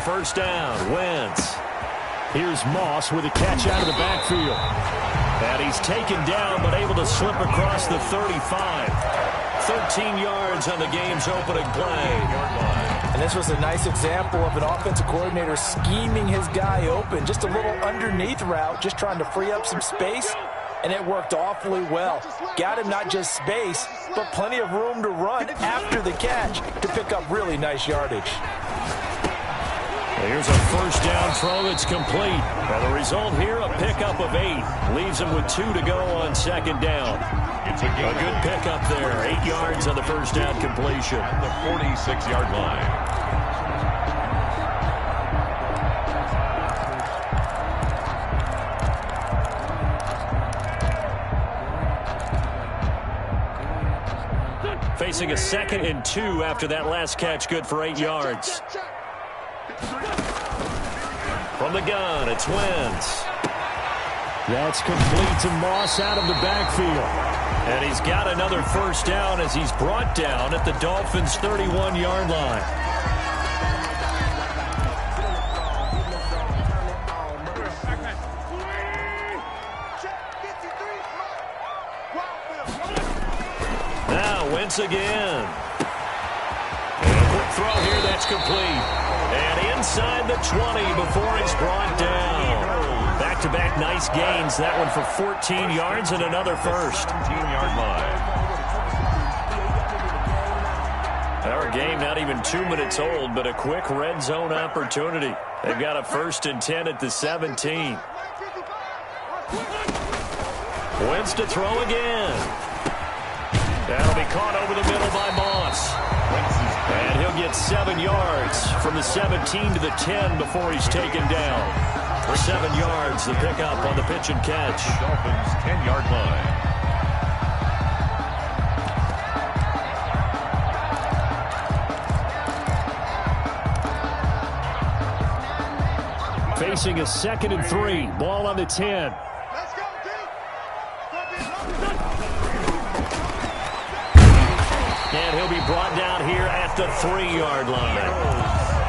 first down. Wentz. Here's Moss with a catch out of the backfield. And he's taken down but able to slip across the 35. 13 yards on the game's opening play. And this was a nice example of an offensive coordinator scheming his guy open. Just a little underneath route, just trying to free up some space. And it worked awfully well. Got him not just space, but plenty of room to run after the catch to pick up really nice yardage. Here's a first down throw that's complete. And the result here, a pickup of 8. Leaves him with 2 to go on second down. It's A good pickup there. 8 yards on the first down completion. The 46-yard line. Facing a 2nd and 2 after that last catch, good for 8 yards. From the gun, it's Wentz. That's complete to Moss out of the backfield. And he's got another first down as he's brought down at the Dolphins' 31-yard line. Now Wentz again. And a quick throw here that's complete. And inside the 20 before he's brought down. Back-to-back nice gains. That one for 14 yards and another first. 17-yard line. Our game not even 2 minutes old, but a quick red zone opportunity. They've got a 1st and 10 at the 17. Wentz to throw again. That'll be caught over the middle by Moss. And he'll get 7 yards from the 17 to the 10 before he's taken down. For 7 yards, the pickup on the pitch and catch. Dolphins' 10-yard line. Facing a 2nd and 3. Ball on the 10. And he'll be brought down here at the 3-yard line.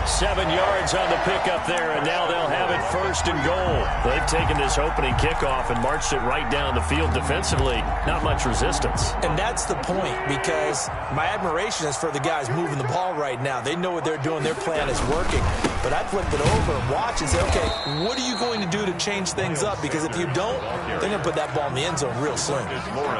7 yards on the pickup there, and now they'll have it 1st and goal. They've taken this opening kickoff and marched it right down the field defensively. Not much resistance. And that's the point, because my admiration is for the guys moving the ball right now. They know what they're doing. Their plan is working. But I flip it over and watch and say, okay, what are you going to do to change things up? Because if you don't, they're going to put that ball in the end zone real soon.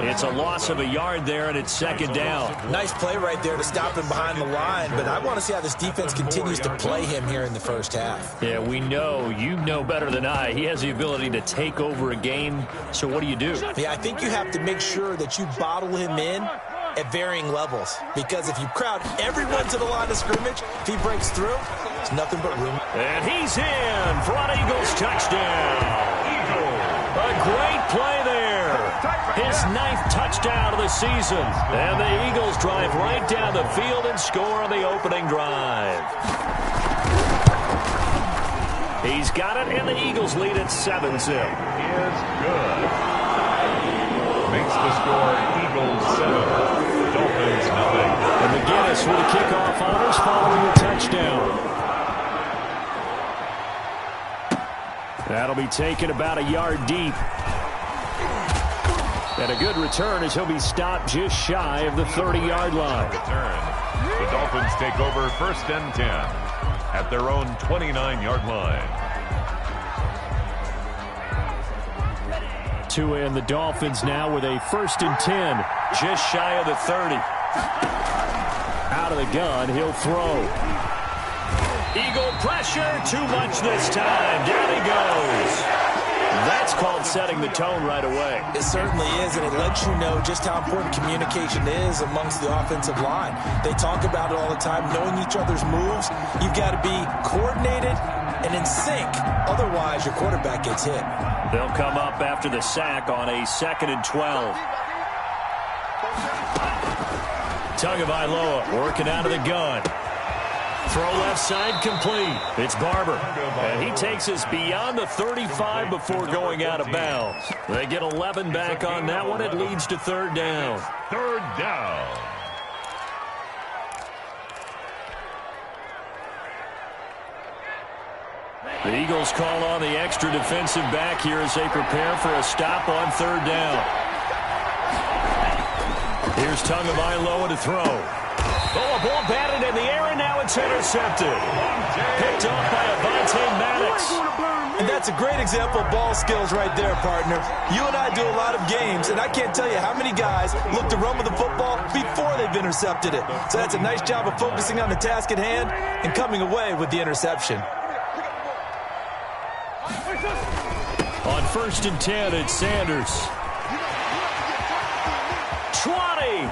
It's a loss of a yard there, and it's 2nd down. Nice play right there to stop him behind the line, but I want to see how this defense continues to play him here in the first half. Yeah, we know. You know better than I. He has the ability to take over a game, so what do you do? Yeah, I think you have to make sure that you bottle him in at varying levels, because if you crowd everyone to the line of scrimmage, if he breaks through, there's nothing but room. And he's in for an Eagles touchdown. A great play there. His 9th touchdown of the season. And the Eagles drive right down the field and score on the opening drive. He's got it, and the Eagles lead at 7-0. Is good. Makes the score Eagles 7, Dolphins nothing. And McGinnis with a kickoff honors following a touchdown. That'll be taken about a yard deep. And a good return as he'll be stopped just shy of the 30-yard line. Return. The Dolphins take over 1st and 10 at their own 29-yard line. Tua and the Dolphins now with a 1st and 10, just shy of the 30. Out of the gun, he'll throw. Eagle pressure, too much this time. Down he goes. That's called setting the tone right away. It certainly is, and it lets you know just how important communication is amongst the offensive line. They talk about it all the time, knowing each other's moves. You've got to be coordinated and in sync. Otherwise, your quarterback gets hit. They'll come up after the sack on a 2nd and 12. Tagovailoa working out of the gun. Throw left side complete. It's Barber. And he takes us beyond the 35 before going out of bounds. They get 11 back on that one. It leads to 3rd down. 3rd down. The Eagles call on the extra defensive back here as they prepare for a stop on third down. Here's Tagovailoa to throw. Oh, a ball batted in the air, and now it's intercepted. Picked off by Avonte Maddox. And that's a great example of ball skills right there, partner. You and I do a lot of games, and I can't tell you how many guys look to run with the football before they've intercepted it. So that's a nice job of focusing on the task at hand and coming away with the interception. On 1st and 10, it's Sanders. 20.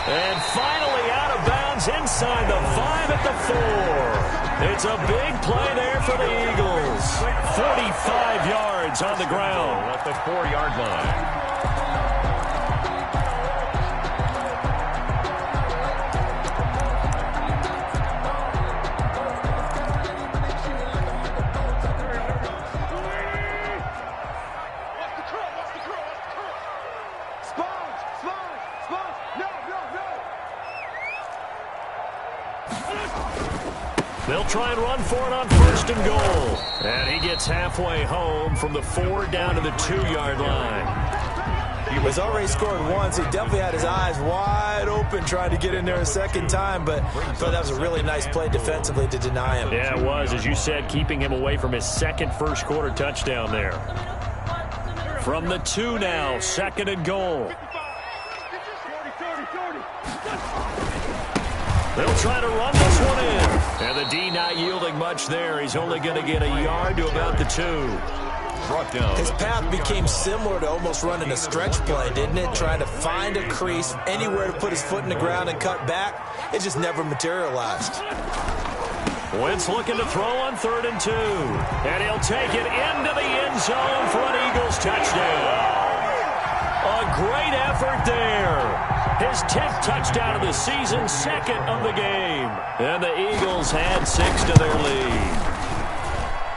And finally out of bounds inside the 5 at the 4. It's a big play there for the Eagles. 45 yards on the ground. At the 4-yard line. They'll try and run for it on 1st and goal. And he gets halfway home from the 4 down to the 2-yard line. He was already scored once. He definitely had his eyes wide open trying to get in there a second time, but I thought that was a really nice play defensively to deny him. Yeah, it was, as you said, keeping him away from his second first-quarter touchdown there. From the 2 now, 2nd and goal. They'll try to run this one in. And the D not yielding much there. He's only going to get a yard to about the 2. Brought down. His path became similar to almost running a stretch play, didn't it? Trying to find a crease, anywhere to put his foot in the ground and cut back. It just never materialized. Wentz looking to throw on 3rd and 2. And he'll take it into the end zone for an Eagles touchdown. A great effort there. His 10th touchdown of the season, 2nd of the game. And the Eagles had 6 to their lead.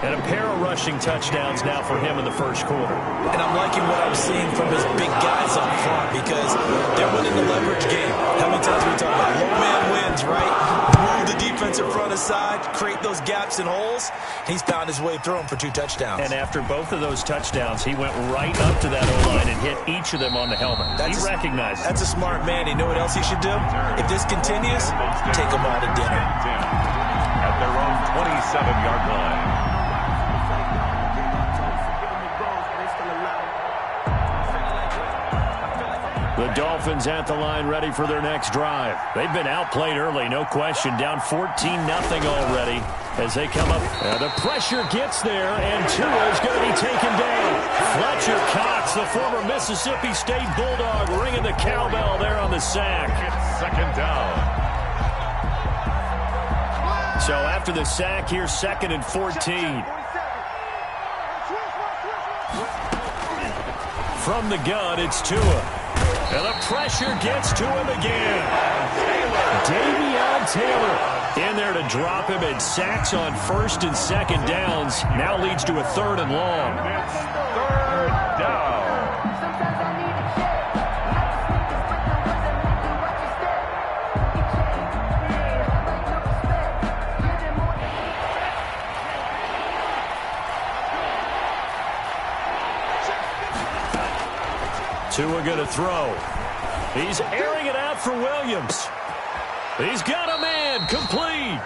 And a pair of rushing touchdowns now for him in the first quarter. And I'm liking what I'm seeing from his big guys up front because they're winning the leverage game. How many times we talk about low man wins, right? Move the defensive front aside, create those gaps and holes. He's found his way through them for 2 touchdowns. And after both of those touchdowns, he went right up to that O-line and hit each of them on the helmet. He recognized it. That's a smart man. You know what else he should do? If this continues, take them all to dinner. At their own 27-yard line. The Dolphins at the line ready for their next drive. They've been outplayed early, no question. Down 14-0 already as they come up. The pressure gets there, and Tua is going to be taken down. Fletcher Cox, the former Mississippi State Bulldog, ringing the cowbell there on the sack. It's 2nd down. So after the sack, here's 2nd and 14. From the gun, it's Tua. And the pressure gets to him again. Davion Taylor in there to drop him, and sacks on 1st and 2nd downs. Now leads to a 3rd and long. It's 3rd down. Tua going to throw. He's airing it out for Williams. He's got a man, complete.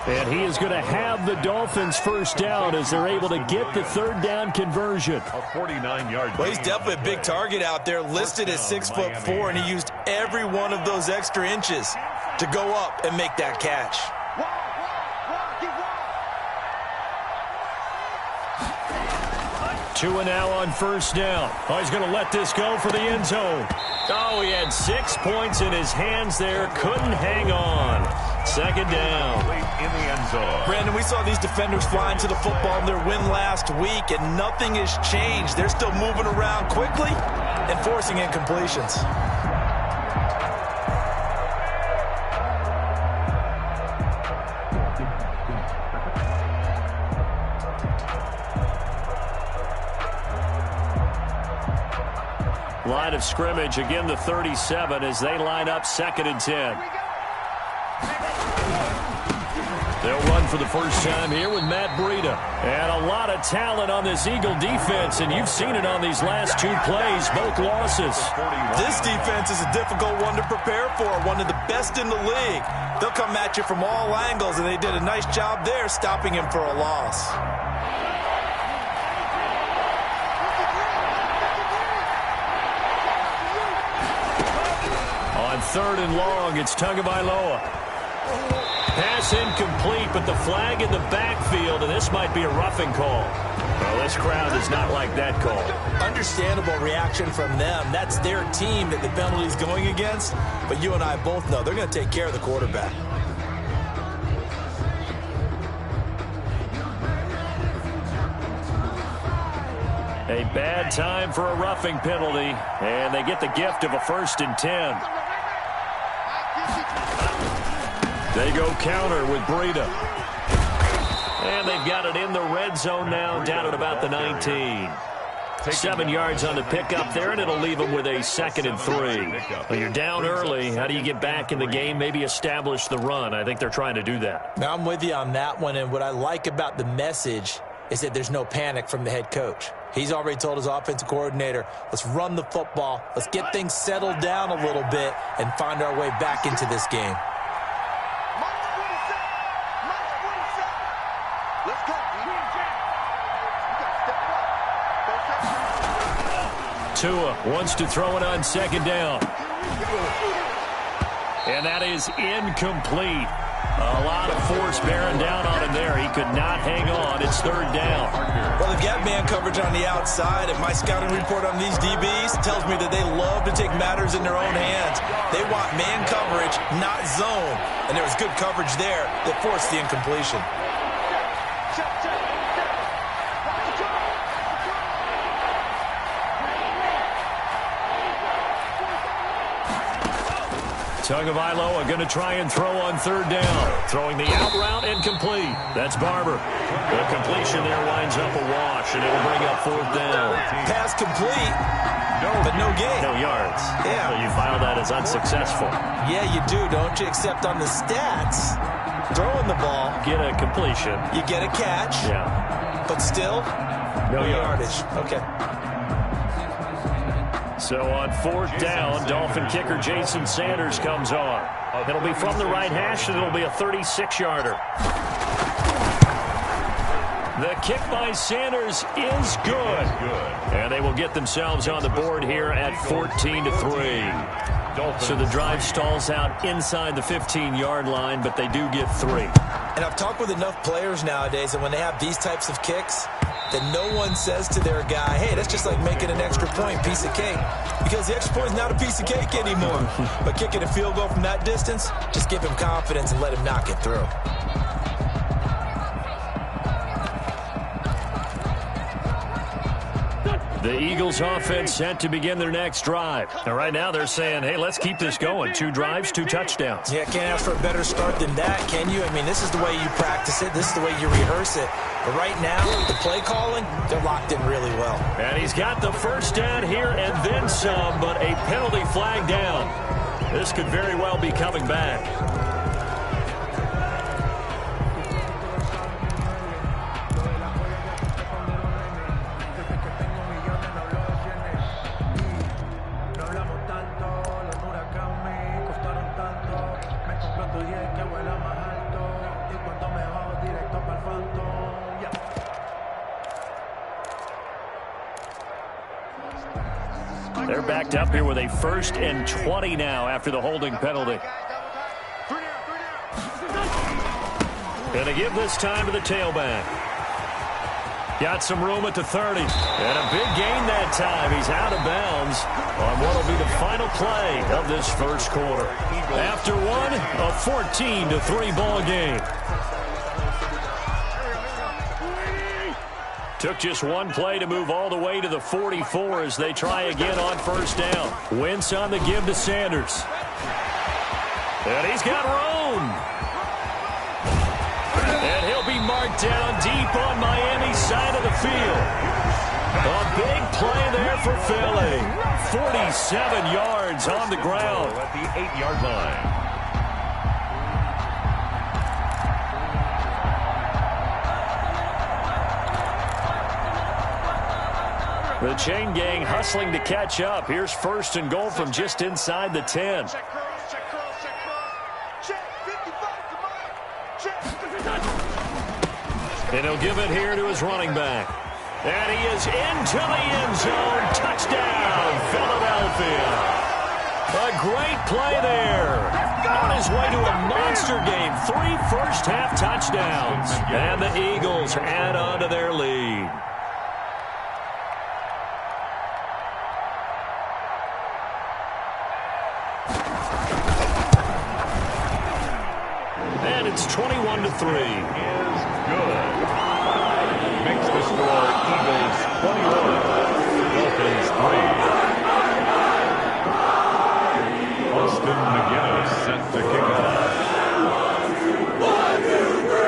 And he is going to have the Dolphins first down as they're able to get the 3rd down conversion. A 49-yard. Well, he's definitely a big target out there, listed as 6'4", and he used every one of those extra inches to go up and make that catch. Tua now on 1st down. Oh, he's going to let this go for the end zone. Oh, he had 6 points in his hands there. Couldn't hang on. 2nd down. In the end zone. Brandon, we saw these defenders flying to the football in their win last week, and nothing has changed. They're still moving around quickly and forcing incompletions. Line of scrimmage, again the 37 as they line up 2nd and 10. They'll run for the first time here with Matt Breida. And a lot of talent on this Eagle defense, and you've seen it on these last two plays, both losses. This defense is a difficult one to prepare for, one of the best in the league. They'll come at you from all angles, and they did a nice job there stopping him for a loss. On 3rd and long, it's Tagovailoa. Pass incomplete, but the flag in the backfield, and this might be a roughing call. Well, this crowd does not like that call. Understandable reaction from them. That's their team that the penalty is going against. But you and I both know they're going to take care of the quarterback. A bad time for a roughing penalty, and they get the gift of a 1st and 10. They go counter with Breida. And they've got it in the red zone now, down at about the 19. 7 yards on the pickup there, and it'll leave them with a 2nd and 3. Well, you're down early. How do you get back in the game, maybe establish the run? I think they're trying to do that. Now, I'm with you on that one, and what I like about the message is that there's no panic from the head coach. He's already told his offensive coordinator, let's run the football, let's get things settled down a little bit, and find our way back into this game. Tua wants to throw it on 2nd down. And that is incomplete. A lot of force bearing down on him there. He could not hang on. It's 3rd down. Well, they've got man coverage on the outside, and my scouting report on these DBs tells me that they love to take matters in their own hands. They want man coverage, not zone. And there was good coverage there that forced the incompletion. Tagovailoa going to try and throw on 3rd down. Throwing the out route and complete. That's Barber. The completion there winds up a wash, and it'll bring up 4th down. Pass complete, but no gain. No yards. Yeah. So you file that as unsuccessful. Yeah, you do, don't you? Except on the stats, throwing the ball. Get a completion. You get a catch. Yeah. But still, no yardage. Okay. So on 4th down, Dolphin kicker Jason Sanders comes on. It'll be from the right hash, and it'll be a 36-yarder. The kick by Sanders is good. And they will get themselves on the board here at 14-3. So the drive stalls out inside the 15-yard line, but they do get 3. And I've talked with enough players nowadays that when they have these types of kicks, that no one says to their guy, hey, that's just like making an extra point, piece of cake. Because the extra point is not a piece of cake anymore. But kicking a field goal from that distance, just give him confidence and let him knock it through. The Eagles offense set to begin their next drive. And right now they're saying, hey, let's keep this going. 2 drives, 2 touchdowns. Yeah, can't ask for a better start than that, can you? I mean, this is the way you practice it. This is the way you rehearse it. But right now, the play calling, they're locked in really well. And he's got the first down here and then some, but a penalty flag down. This could very well be coming back. They're backed up here with a 1st and 20 now after the holding penalty. And they give this time to the tailback. Got some room at the 30. And a big gain that time. He's out of bounds on what will be the final play of this first quarter. After one, a 14-3 ball game. Took just one play to move all the way to the 44 as they try again on 1st down. Wentz on the give to Sanders. And he's got room. And he'll be marked down deep on Miami's side of the field. A big play there for Philly. 47 yards on the ground. At the 8-yard line. The chain gang hustling to catch up. Here's first and goal from just inside the 10. And he'll give it here to his running back. And he is into the end zone. Touchdown, Philadelphia. A great play there. On his way to a monster game. 3 first-half touchdowns. And the Eagles add on to their lead. And it's 21-3. Good. Makes the score Eagles 21, Dolphins 3. Austin McGinnis set to kick off. 1, 2, 3.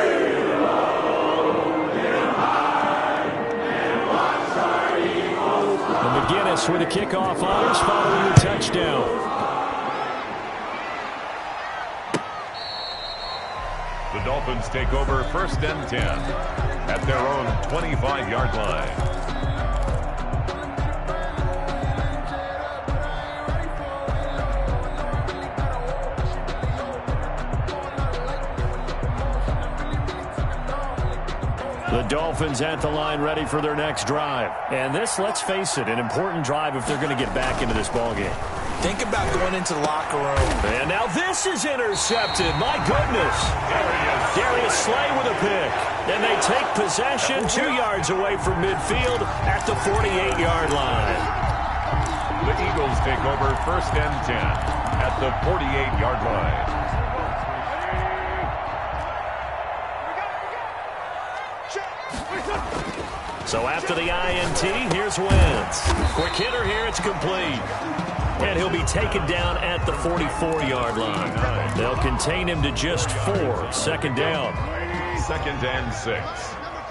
And McGinnis with a kickoff honors following the touchdown. The Dolphins take over first and 10 at their own 25-yard line. The Dolphins at the line ready for their next drive. And this, let's face it, an important drive if they're going to get back into this ballgame. Think about going into the locker room. And now this is intercepted. My goodness. Darius Slay with a pick. And they take possession 2 yards away from midfield at the 48-yard line. The Eagles take over first and 10 at the 48-yard line. So after the INT, here's Wentz. Quick hitter here, it's complete. And he'll be taken down at the 44-yard line. They'll contain him to just 4. Second down. 2nd and 6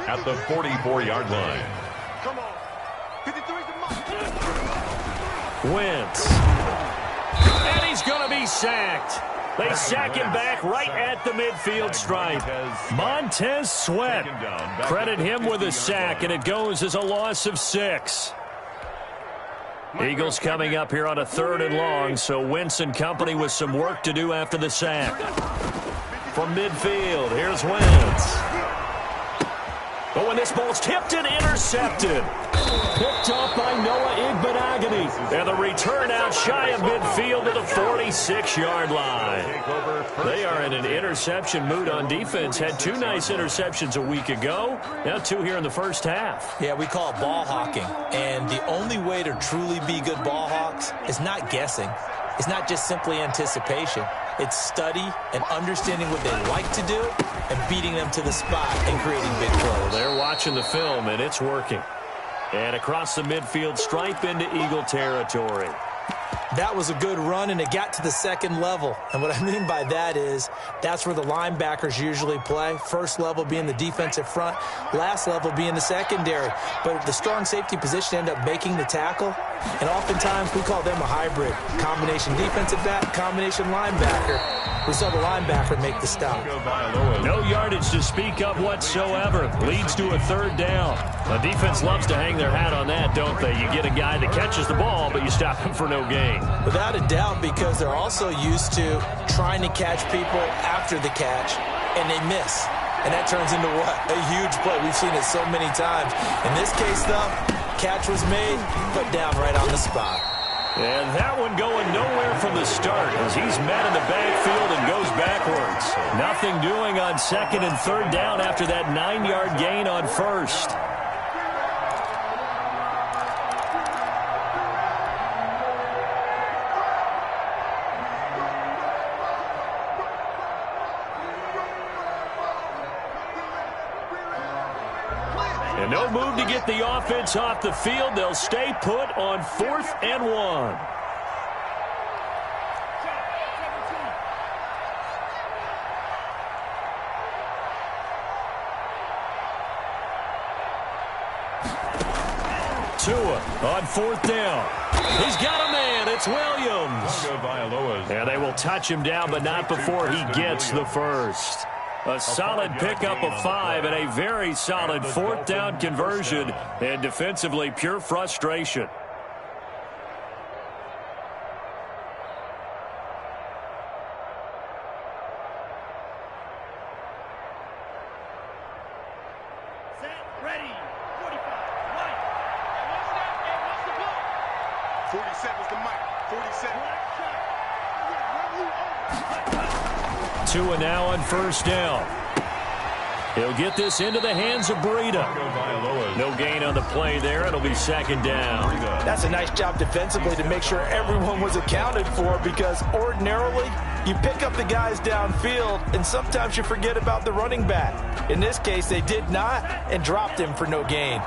at the 44-yard line. Wentz. And he's going to be sacked. They sack him back right at the midfield stripe. Montez Sweat. Credit him with a sack, and it goes as a loss of 6. Eagles coming up here on a 3rd and long, so Wentz and company with some work to do after the sack. From midfield, here's Wentz. Oh, and this ball's tipped and intercepted. Picked up by Noah Igbenogany. And the return out shy of midfield to the 46-yard line. They are in an interception mood on defense. Had 2 nice interceptions a week ago. Now 2 here in the first half. Yeah, we call it ball hawking. And the only way to truly be good ball hawks is not guessing. It's not just simply anticipation. It's study and understanding what they like to do and beating them to the spot and creating big plays. They're watching the film, and it's working. And across the midfield stripe into Eagle territory. That was a good run, and it got to the 2nd level. And what I mean by that is that's where the linebackers usually play. First level being the defensive front, last level being the secondary. But the strong safety position ended up making the tackle, and oftentimes we call them a hybrid. Combination defensive back, combination linebacker. We saw the linebacker make the stop. No yardage to speak of whatsoever. Leads to a 3rd down. The defense loves to hang their hat on that, don't they? You get a guy that catches the ball, but you stop him for no gain. Without a doubt, because they're also used to trying to catch people after the catch, and they miss. And that turns into what? A huge play. We've seen it so many times. In this case, though, catch was made, put down right on the spot. And that one going nowhere from the start as he's met in the backfield and goes backwards. Nothing doing on 2nd and 3rd down after that 9-yard gain on 1st. And no move to get the offense off the field. They'll stay put on 4th and 1. Tua on 4th down. He's got a man. It's Williams. And they will touch him down, but not before he gets the first. A solid pickup of 5 and a very solid 4th down conversion, and defensively pure frustration. Set, ready, 45, right. 47's the mic, 47. Tua now on 1st down. He'll get this into the hands of Breida. No gain on the play there. It'll be 2nd down. That's a nice job defensively to make sure everyone was accounted for, because ordinarily you pick up the guys downfield and sometimes you forget about the running back. In this case, they did not and dropped him for no gain.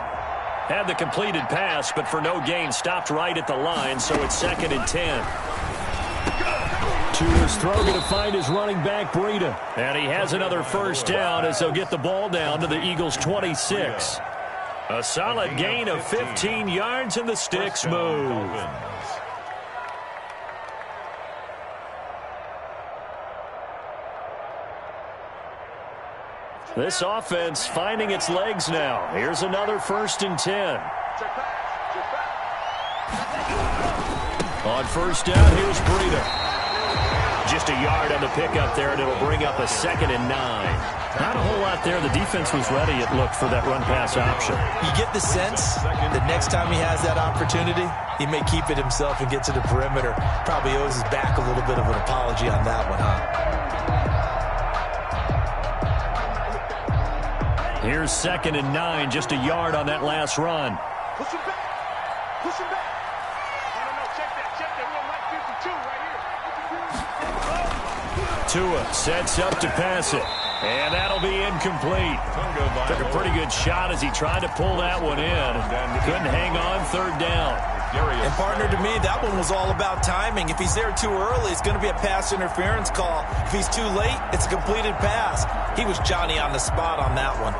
Had the completed pass, but for no gain, stopped right at the line, so it's 2nd and 10. Tua's throw going to find his running back, Breida. And he has another 1st down as they'll get the ball down to the Eagles' 26. A solid gain of 15 yards, and the sticks move. This offense finding its legs now. Here's another 1st and 10. On 1st down, here's Breida. Just a yard on the pickup there, and it'll bring up a 2nd and 9. Not a whole lot there. The defense was ready, it looked, for that run-pass option. You get the sense that next time he has that opportunity, he may keep it himself and get to the perimeter. Probably owes his back a little bit of an apology on that one, huh? Here's 2nd and 9, just a yard on that last run. Push him back. Push him back. No, check that. We on Mike 52 right here. Tua sets up to pass it, and that'll be incomplete. Took a pretty good shot as he tried to pull that one in. Couldn't hang on 3rd down. And partner, to me, that one was all about timing. If he's there too early, it's going to be a pass interference call. If he's too late, it's a completed pass. He was Johnny on the spot on that one.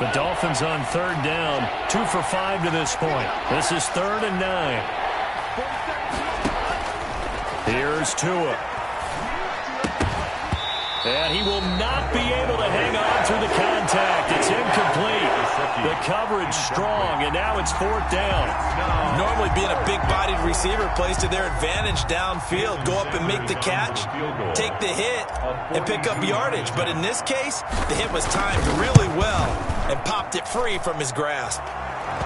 The Dolphins on 3rd down, 2 for 5 to this point. This is 3rd and 9. Here's Tua. And he will not be able to hang on through the contact. It's incomplete. The coverage strong, and now it's 4th down. Normally being a big-bodied receiver plays to their advantage downfield. Go up and make the catch, take the hit, and pick up yardage. But in this case, the hit was timed really well and popped it free from his grasp.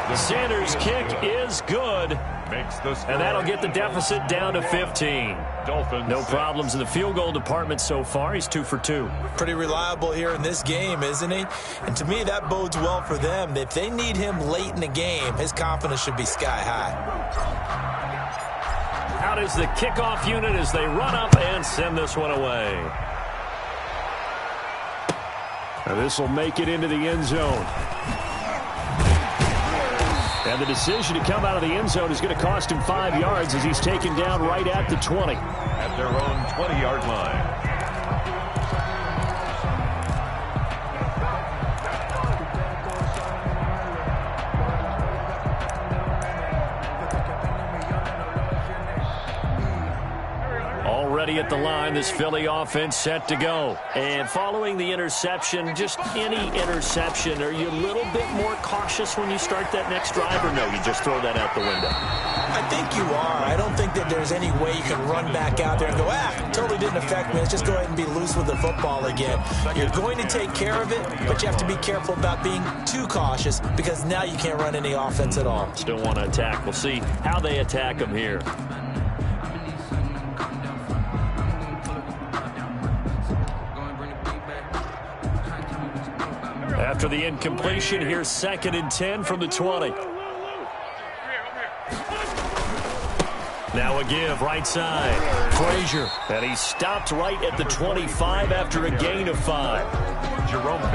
The Sanders kick is good. And that'll get the deficit down to 15. No problems in the field goal department so far. He's 2 for 2. Pretty reliable here in this game, isn't he? And to me, that bodes well for them. If they need him late in the game, his confidence should be sky high. Out is the kickoff unit as they run up and send this one away. Now this will make it into the end zone. And the decision to come out of the end zone is going to cost him 5 yards as he's taken down right at the 20. At their own 20-yard line. Already at the line, this Philly offense set to go. And following the interception, just any interception, are you a little bit more cautious when you start that next drive, or no, you just throw that out the window? I think you are. I don't think that there's any way you can run back out there and go, totally didn't affect me. Let's just go ahead and be loose with the football again. You're going to take care of it, but you have to be careful about being too cautious because now you can't run any offense at all. Still want to attack. We'll see how they attack them here. After the incompletion, here's 2nd and 10 from the 20. Now a give, right side. Frazier. And he stopped right at the 25 after a gain of 5.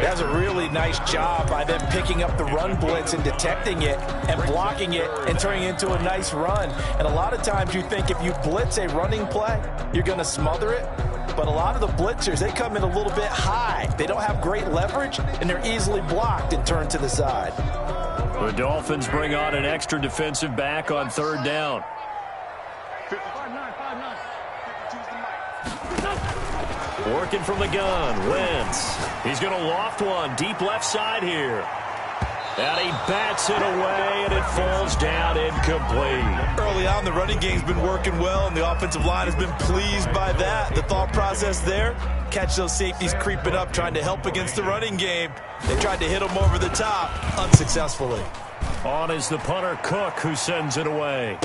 That's a really nice job by them picking up the run blitz and detecting it and blocking it and turning it into a nice run. And a lot of times you think if you blitz a running play, you're going to smother it. But a lot of the blitzers, they come in a little bit high. They don't have great leverage, and they're easily blocked and turned to the side. The Dolphins bring on an extra defensive back on 3rd down. Working from the gun, Wentz. He's going to loft one deep left side here. And he bats it away, and it falls down incomplete. Early on, the running game's been working well, and the offensive line has been pleased by that. The thought process there, catch those safeties creeping up, trying to help against the running game. They tried to hit them over the top, unsuccessfully. On is the punter, Cook, who sends it away.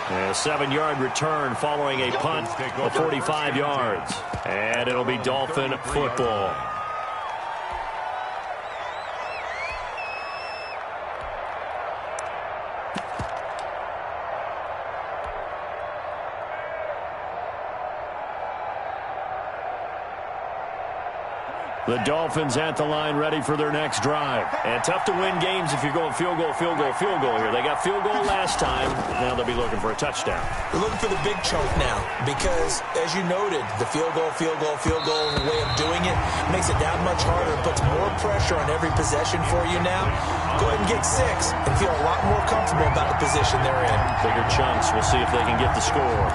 A 7-yard return following a punt of 45 yards. And it'll be Dolphin football. The Dolphins at the line ready for their next drive. And tough to win games if you're going field goal, field goal, field goal here. They got field goal last time. Now they'll be looking for a touchdown. They're looking for the big chunk now because, as you noted, the field goal way of doing it makes it that much harder. It puts more pressure on every possession for you now. Go ahead and get 6 and feel a lot more comfortable about the position they're in. Bigger chunks. We'll see if they can get the score.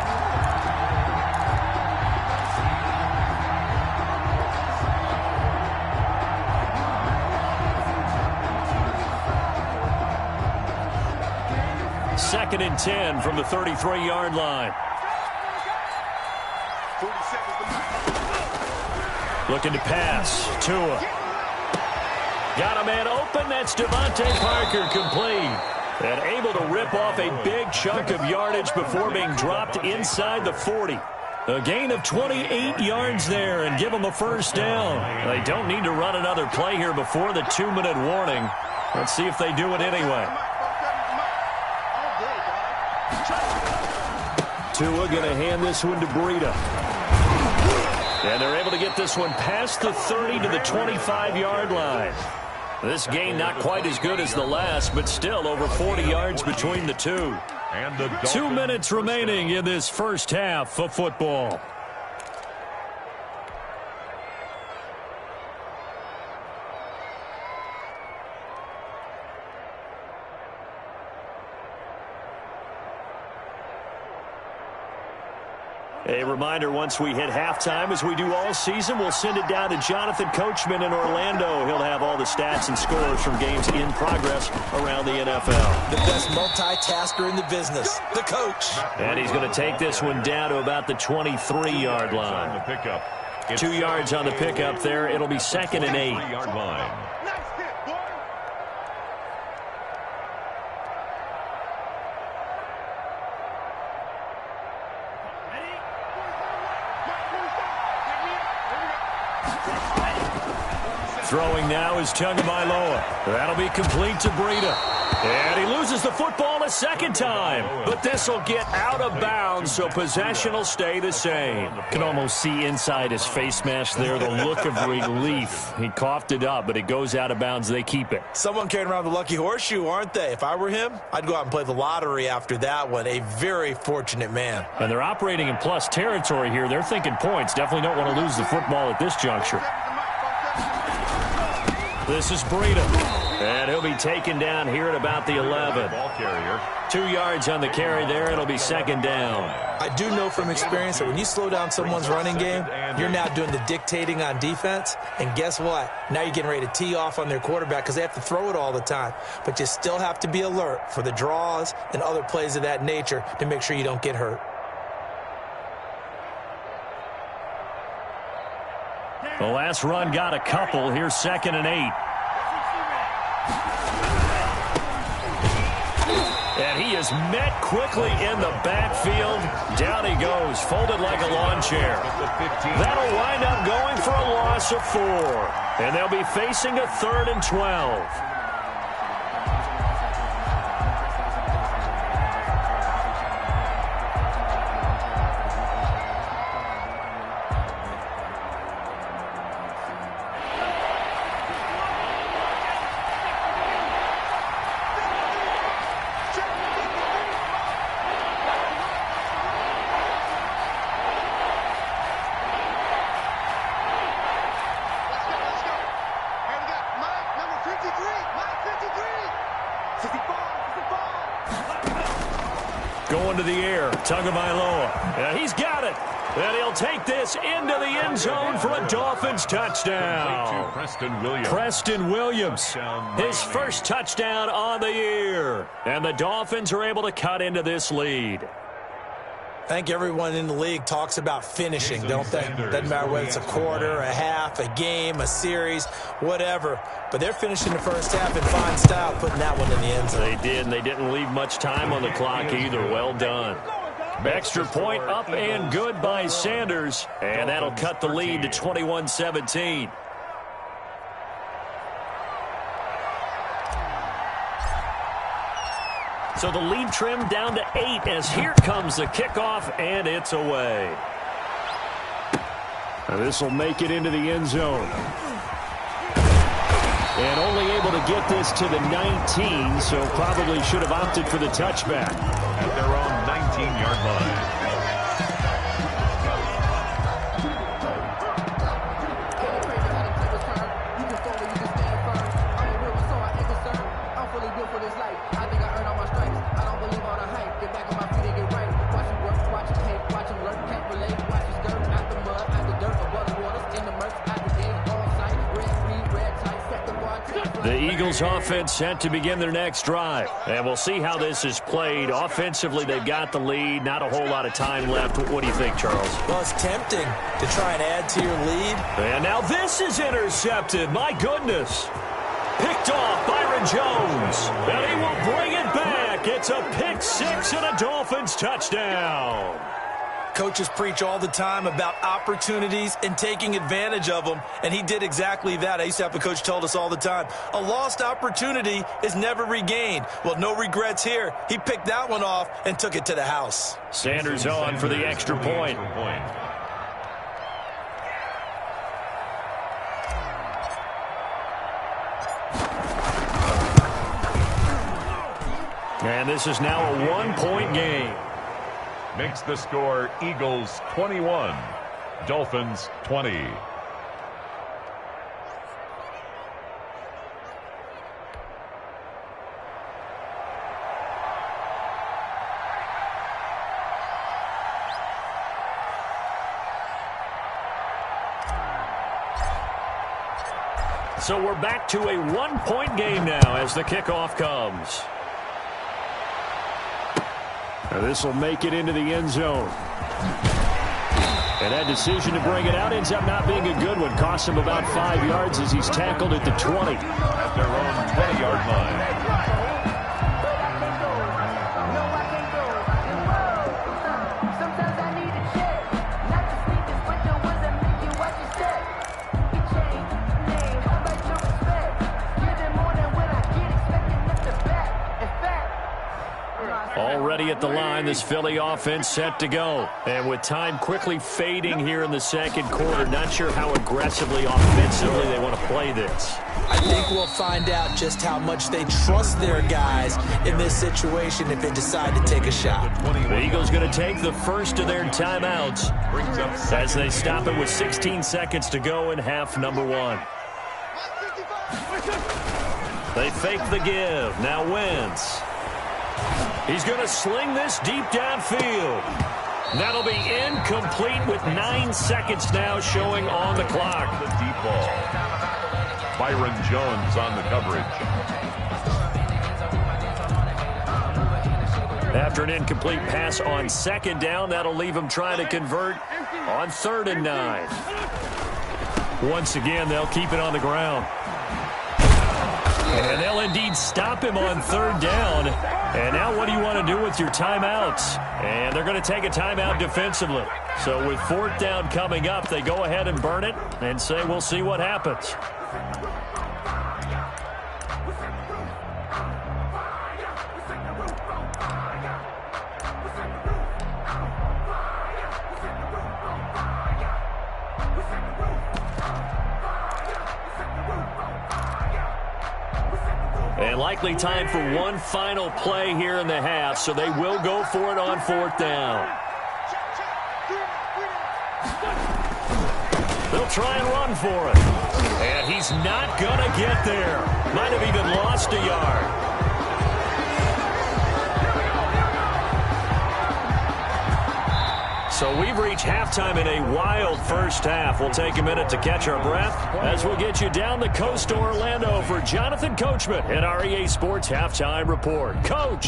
Second and 10 from the 33-yard line. Looking to pass. Tua. Got a man open. That's Devontae Parker, complete. And able to rip off a big chunk of yardage before being dropped inside the 40. A gain of 28 yards there and give them a first down. They don't need to run another play here before the 2-minute warning. Let's see if they do it anyway. Tua going to hand this one to Breida. And they're able to get this one past the 30 to the 25-yard line. This gain not quite as good as the last, but still over 40 yards between the two. And the 2 minutes remaining in this first half of football. A reminder, once we hit halftime, as we do all season, we'll send it down to Jonathan Coachman in Orlando. He'll have all the stats and scores from games in progress around the NFL. The best multitasker in the business, the coach. And he's going to take this one down to about the 23-yard line. The pickup. 2 yards on the pickup there. It'll be 2nd and 8. 3-yard line. Throwing now is Tagovailoa. That'll be complete to Breida. And he loses the football a second time. But this will get out of bounds, so possession will stay the same. Can almost see inside his face mask there the look of relief. He coughed it up, but it goes out of bounds. They keep it. Someone carrying around the lucky horseshoe, aren't they? If I were him, I'd go out and play the lottery after that one. A very fortunate man. And they're operating in plus territory here. They're thinking points. Definitely don't want to lose the football at this juncture. This is Breida. And he'll be taken down here at about the 11. Ball carrier. 2 yards on the carry there. It'll be 2nd down. I do know from experience that when you slow down someone's running game, you're now doing the dictating on defense. And guess what? Now you're getting ready to tee off on their quarterback because they have to throw it all the time. But you still have to be alert for the draws and other plays of that nature to make sure you don't get hurt. The last run got a couple. Here's 2nd and 8. And he is met quickly in the backfield. Down he goes, folded like a lawn chair. That'll wind up going for a loss of 4. And they'll be facing a 3rd and 12. Let's go. Hey, we got Mike, number 53. Going to the air. Tagovailoa. Yeah, he's got it. And he'll take this into the end zone for a Dolphins touchdown. Preston Williams. His first touchdown on the year. And the Dolphins are able to cut into this lead. I think everyone in the league talks about finishing, don't they? Doesn't matter whether it's a quarter, a half, a game, a series, whatever. But they're finishing the first half in fine style, putting that one in the end zone. They did, and they didn't leave much time on the clock either. Well done. Extra point up and good by Sanders. And that'll cut the lead to 21-17. So the lead trimmed down to 8 as here comes the kickoff, and it's away. This will make it into the end zone. And only able to get this to the 19, so probably should have opted for the touchback. At their own 19-yard line. The Eagles offense set to begin their next drive. And we'll see how this is played. Offensively, they've got the lead. Not a whole lot of time left. What do you think, Charles? Well, it's tempting to try and add to your lead. And now this is intercepted. My goodness. Picked off Byron Jones. And he will bring it back. It's a pick six and a Dolphins touchdown. Coaches preach all the time about opportunities and taking advantage of them, and he did exactly that. I used to have a coach told us all the time, a lost opportunity is never regained. Well, no regrets here. He picked that one off and took it to the house. Sanders on for the extra point. And this is now a one-point game. Makes the score Eagles 21, Dolphins 20. So we're back to a one-point game now as the kickoff comes. This will make it into the end zone. And that decision to bring it out ends up not being a good one. Costs him about 5 yards as he's tackled at the 20. At their own 20-yard line. Already at the line, this Philly offense set to go. And with time quickly fading here in the second quarter, not sure how aggressively, offensively they want to play this. I think we'll find out just how much they trust their guys in this situation if they decide to take a shot. The Eagles going to take the first of their timeouts as they stop it with 16 seconds to go in half number one. They fake the give. Now Wentz. He's going to sling this deep downfield. That'll be incomplete with 9 seconds now showing on the clock. The deep ball. Byron Jones on the coverage. After an incomplete pass on second down, that'll leave him trying to convert on 3rd and 9. Once again, they'll keep it on the ground. And they'll indeed stop him on 3rd down. And now what do you want to do with your timeouts? And they're going to take a timeout defensively. So with 4th down coming up, they go ahead and burn it and say we'll see what happens. And likely time for one final play here in the half, so they will go for it on 4th down. They'll try and run for it. And he's not going to get there. Might have even lost a yard. So we've reached halftime in a wild first half. We'll take a minute to catch our breath as we'll get you down the coast to Orlando for Jonathan Coachman at our EA Sports Halftime Report. Coach!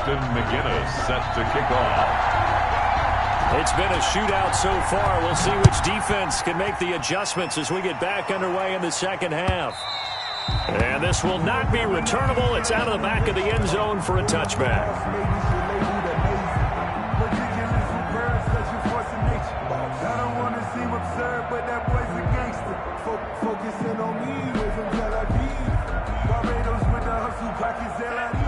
McGinnis set to kick off. It's been a shootout so far. We'll see which defense can make the adjustments as we get back underway in the second half. And this will not be returnable. It's out of the back of the end zone for a touchback.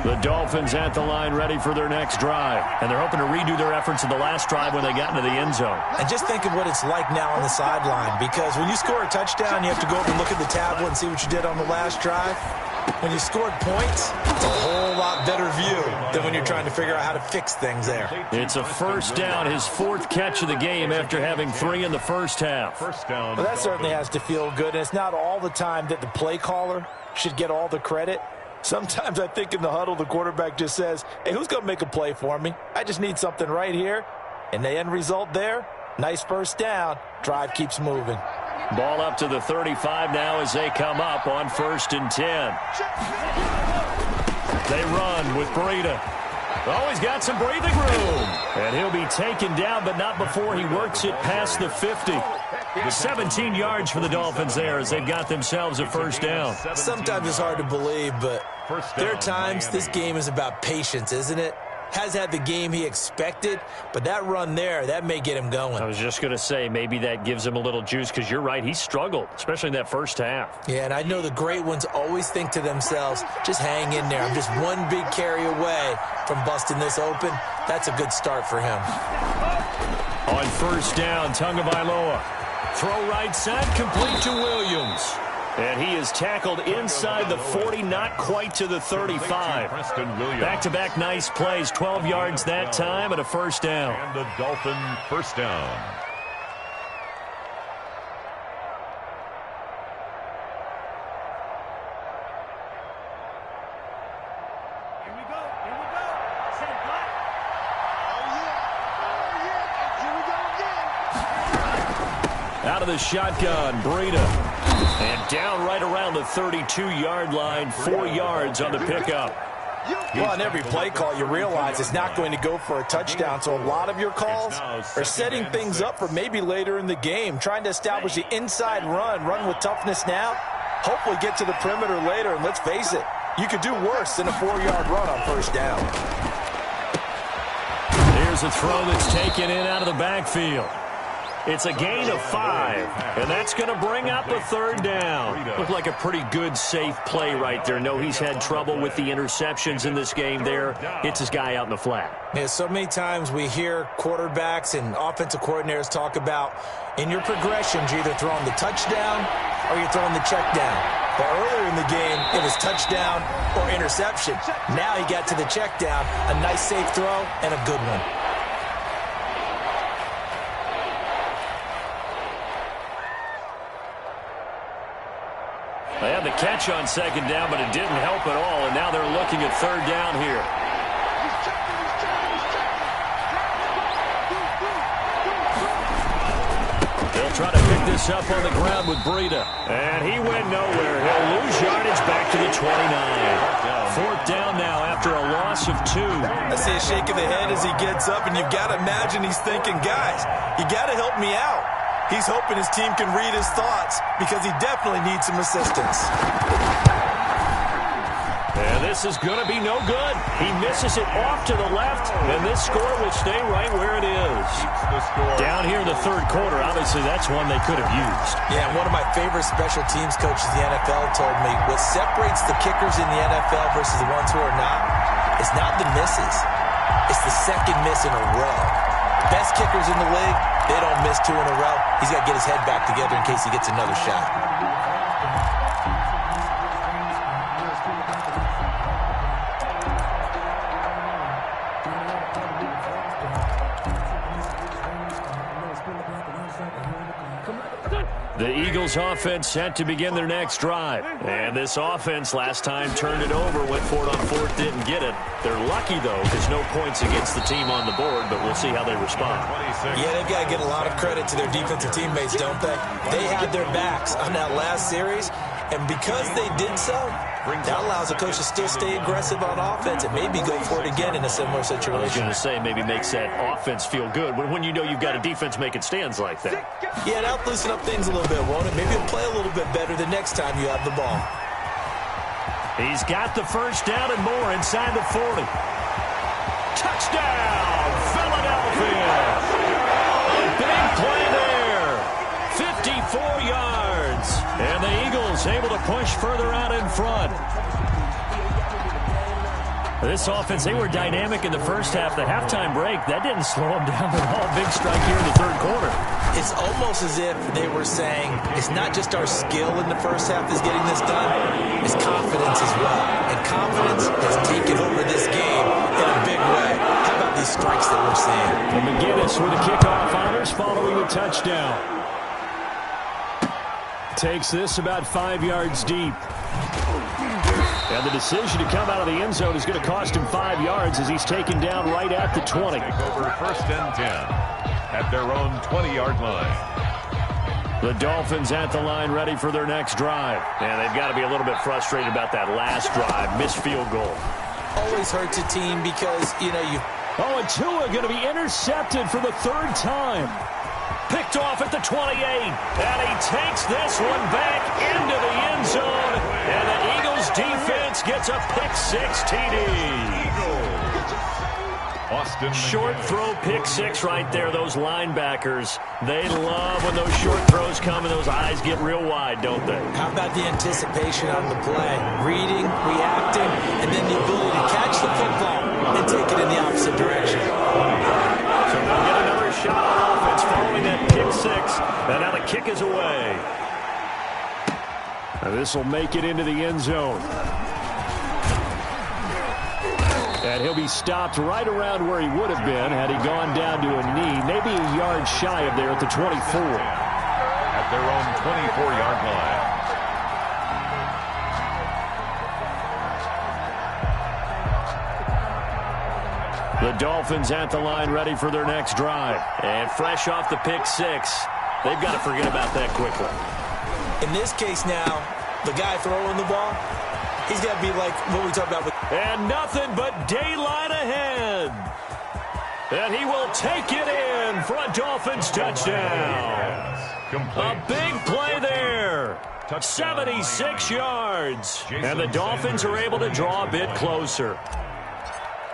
The Dolphins at the line ready for their next drive. And they're hoping to redo their efforts in the last drive when they got into the end zone. And just think of what it's like now on the sideline, because when you score a touchdown, you have to go over and look at the tablet and see what you did on the last drive. When you scored points, it's a whole lot better view than when you're trying to figure out how to fix things there. It's a first down, his fourth catch of the game after having 3 in the first half. First down. Well, that certainly has to feel good, and it's not all the time that the play caller should get all the credit. Sometimes I think in the huddle, the quarterback just says, hey, who's going to make a play for me? I just need something right here. And the end result there, nice first down. Drive keeps moving. Ball up to the 35 now as they come up on 1st and 10. They run with Breida. Oh, he's got some breathing room. And he'll be taken down, but not before he works it past the 50. 17 yards for the Dolphins there as they've got themselves a first down. Sometimes it's hard to believe, but there are times this game is about patience, isn't it? Has had the game he expected, but that run there, that may get him going. I was just going to say, maybe that gives him a little juice, because you're right, he struggled, especially in that first half. Yeah, and I know the great ones always think to themselves, just hang in there. I'm just one big carry away from busting this open. That's a good start for him. On first down, Tagovailoa. Throw right side, complete to Williams. And he is tackled inside the 40, not quite to the 35. Back-to-back nice plays, 12 yards that time and a first down. And a Dolphin first down. Here we go. Set block. Oh, yeah. Here we go again. Out of the shotgun, Breida. And down right around the 32-yard line, 4 yards on the pickup. Well, on every play call, you realize it's not going to go for a touchdown, so a lot of your calls are setting things up for maybe later in the game, trying to establish the inside run with toughness now, hopefully get to the perimeter later, and let's face it, you could do worse than a 4-yard run on first down. Here's a throw that's taken in out of the backfield. It's a gain of 5, and that's going to bring up a third down. Looked like a pretty good, safe play right there. No, he's had trouble with the interceptions in this game there. Hits his guy out in the flat. Yeah, so many times we hear quarterbacks and offensive coordinators talk about in your progressions, you're either throwing the touchdown or you're throwing the check down. But earlier in the game, it was touchdown or interception. Now he got to the check down, a nice safe throw and a good one. They had the catch on second down, but it didn't help at all, and now they're looking at third down here. They'll try to pick this up on the ground with Breida, and he went nowhere. He'll lose yardage back to the 29. Fourth down now after a loss of 2. I see a shake of the head as he gets up, and you've got to imagine he's thinking, guys, you got to help me out. He's hoping his team can read his thoughts because he definitely needs some assistance. And this is going to be no good. He misses it off to the left, and this score will stay right where it is. Down here in the third quarter, obviously that's one they could have used. Yeah, and one of my favorite special teams coaches in the NFL told me what separates the kickers in the NFL versus the ones who are not is not the misses. It's the second miss in a row. Best kickers in the league, they don't miss 2 in a row. He's got to get his head back together in case he gets another shot. The Eagles offense set to begin their next drive. And this offense last time turned it over, went for it on fourth, didn't get it. They're lucky, though, because no points against the team on the board, but we'll see how they respond. Yeah, they've got to get a lot of credit to their defensive teammates, don't they? They had their backs on that last series, and because they did so, that allows the coach to still stay aggressive on offense and maybe go for it again in a similar situation. I was going to say maybe makes that offense feel good when you know you've got a defense making stands like that. Yeah, that'll loosen up things a little bit, won't it? Maybe it'll play a little bit better the next time you have the ball. He's got the first down and more inside the 40. Touchdown, Philadelphia! A big play there. 54 yards. And the Eagles able to push further out in front. This offense, they were dynamic in the first half. The halftime break, that didn't slow them down at all. Big strike here in the third quarter. It's almost as if they were saying, it's not just our skill in the first half that's getting this done, it's confidence as well. And confidence has taken over this game in a big way. How about these strikes that we're seeing? And McGinnis with a kickoff honors following the touchdown. Takes this about 5 yards deep. And the decision to come out of the end zone is going to cost him 5 yards as he's taken down right at the 20. Take over first and 10 at their own 20-yard line. The Dolphins at the line ready for their next drive. And they've got to be a little bit frustrated about that last drive. Missed field goal. Always hurts a team because, you know, Oh, and Tua going to be intercepted for the third time. Picked off at the 28. And he takes this one back into the end zone. And the Eagles defense gets a pick-6 TD. Short throw, pick-6 right there. Those linebackers, they love when those short throws come and those eyes get real wide, don't they? How about the anticipation on the play? Reading, reacting, and then the ability to catch the football and take it in the opposite direction. So they'll get another shot on offense following that pick-6. And now the kick is away. And this will make it into the end zone. And he'll be stopped right around where he would have been had he gone down to a knee, maybe a yard shy of there at the 24. At their own 24-yard line. The Dolphins at the line ready for their next drive. And fresh off the pick-6, they've got to forget about that quickly. In this case now, the guy throwing the ball, he's got to be like what we talked about. And nothing but daylight ahead. And he will take it in for a Dolphins touchdown. A big play there. 76 yards. And the Dolphins are able to draw a bit closer.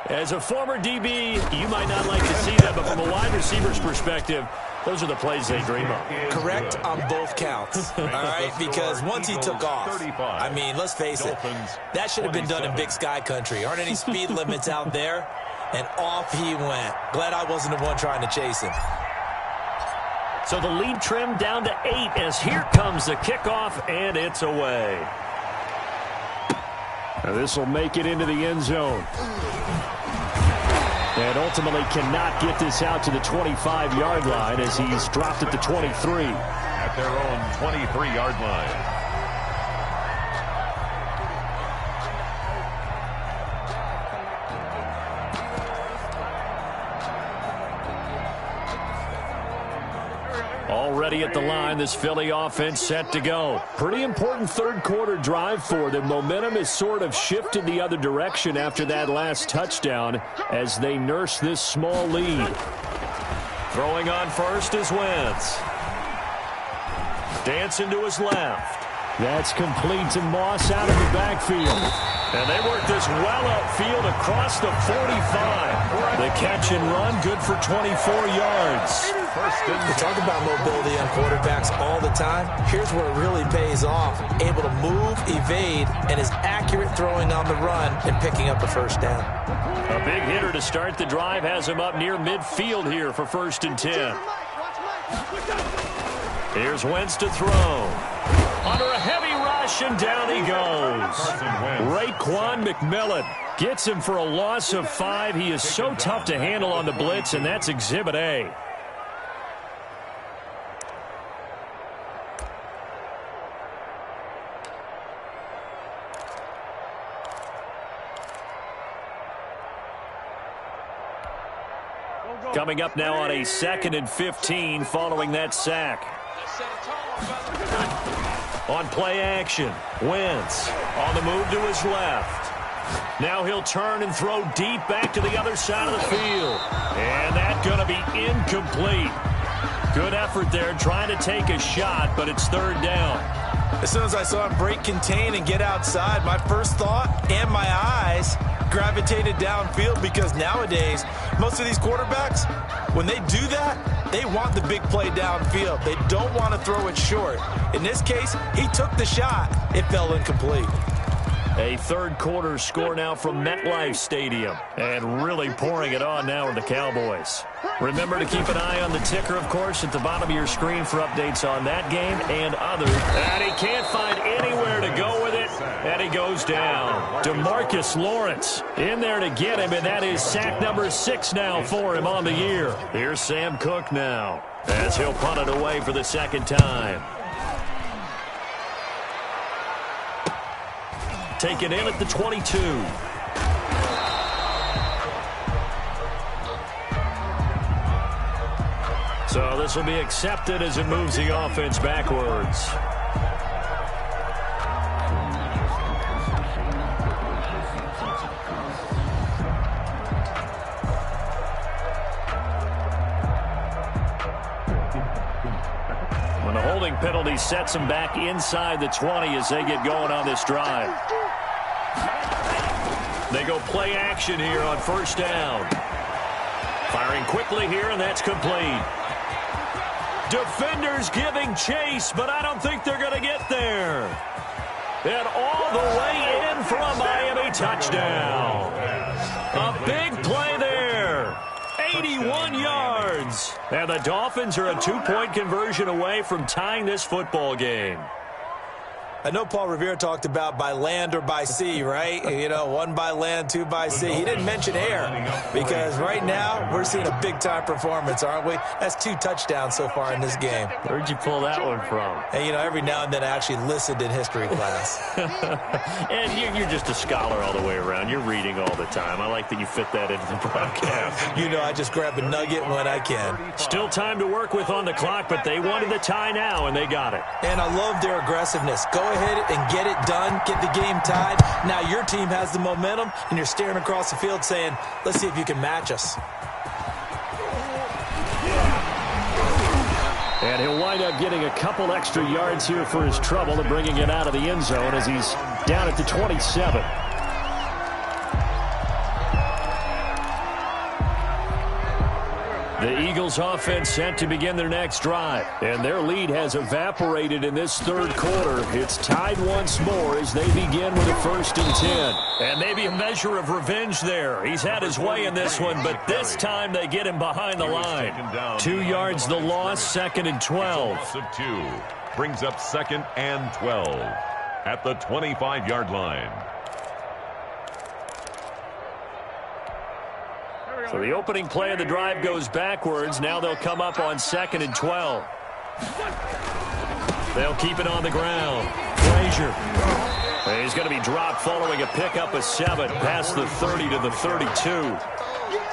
As a former DB, you might not like to see that, but from a wide receiver's perspective, those are the plays they dream of. Correct on both counts, all right? Because once he took off, I mean, let's face it, that should have been done in Big Sky country. Aren't any speed limits out there? And off he went. Glad I wasn't the one trying to chase him. So the lead trimmed down to 8 as here comes the kickoff, and it's away. Now this will make it into the end zone. And ultimately cannot get this out to the 25-yard line as he's dropped at the 23. At their own 23-yard line. Already at the line, this Philly offense set to go. Pretty important third quarter drive for them. Momentum has sort of shifted the other direction after that last touchdown as they nurse this small lead. Throwing on first is Wentz. Dancing to his left. That's complete to Moss out of the backfield. And they work this well upfield across the 45. The catch and run, good for 24 yards. We talk about mobility on quarterbacks all the time. Here's where it really pays off. Able to move, evade, and is accurate throwing on the run and picking up a first down. A big hitter to start the drive has him up near midfield here for 1st and 10. Here's Wentz to throw. Under a heavy rush, and down he goes. Raekwon McMillan gets him for a loss of 5. He is so tough to handle on the blitz, and that's Exhibit A. Coming up now on a 2nd and 15 following that sack. On play action, Wentz on the move to his left. Now he'll turn and throw deep back to the other side of the field. And that's going to be incomplete. Good effort there trying to take a shot, but it's 3rd down. As soon as I saw him break contain and get outside, my first thought and my eyes gravitated downfield, because nowadays, most of these quarterbacks, when they do that, they want the big play downfield. They don't want to throw it short. In this case, he took the shot. It fell incomplete. A 3rd quarter score now from MetLife Stadium. And really pouring it on now with the Cowboys. Remember to keep an eye on the ticker, of course, at the bottom of your screen for updates on that game and others. And he can't find anywhere to go with it. And he goes down. DeMarcus Lawrence in there to get him, and that is sack number 6 now for him on the year. Here's Sam Cook now as he'll punt it away for the 2nd time. Taken in at the 22. So this will be accepted as it moves the offense backwards. When the holding penalty sets them back inside the 20 as they get going on this drive. They go play action here on 1st down. Firing quickly here, and that's complete. Defenders giving chase, but I don't think they're going to get there. And all the way in for a Miami touchdown. A big play there. 81 yards. And the Dolphins are a 2-point conversion away from tying this football game. I know Paul Revere talked about by land or by sea, right? You know, 1 by land, 2 by sea. He didn't mention air, because right now we're seeing a big-time performance, aren't we? That's 2 touchdowns so far in this game. Where'd you pull that one from? And, you know, every now and then I actually listened in history class. And you're just a scholar all the way around. You're reading all the time. I like that you fit that into the broadcast. You know, I just grab a nugget when I can. Still time to work with on the clock, but they wanted the tie now, and they got it. And I love their aggressiveness. Go ahead and get it done, get the game tied. Now your team has the momentum, and you're staring across the field saying, let's see if you can match us. And he'll wind up getting a couple extra yards here for his trouble and bringing it out of the end zone as he's down at the 27. The Eagles offense set to begin their next drive. And their lead has evaporated in this 3rd quarter. It's tied once more as they begin with a 1st and 10. And maybe a measure of revenge there. He's had his way in this one, but this time they get him behind the line. 2 yards the loss, 2nd and 12. Loss of 2 brings up 2nd and 12 at the 25-yard line. So the opening play of the drive goes backwards. Now they'll come up on 2nd and 12. They'll keep it on the ground. Frazier. He's going to be dropped following a pickup of 7 past the 30 to the 32.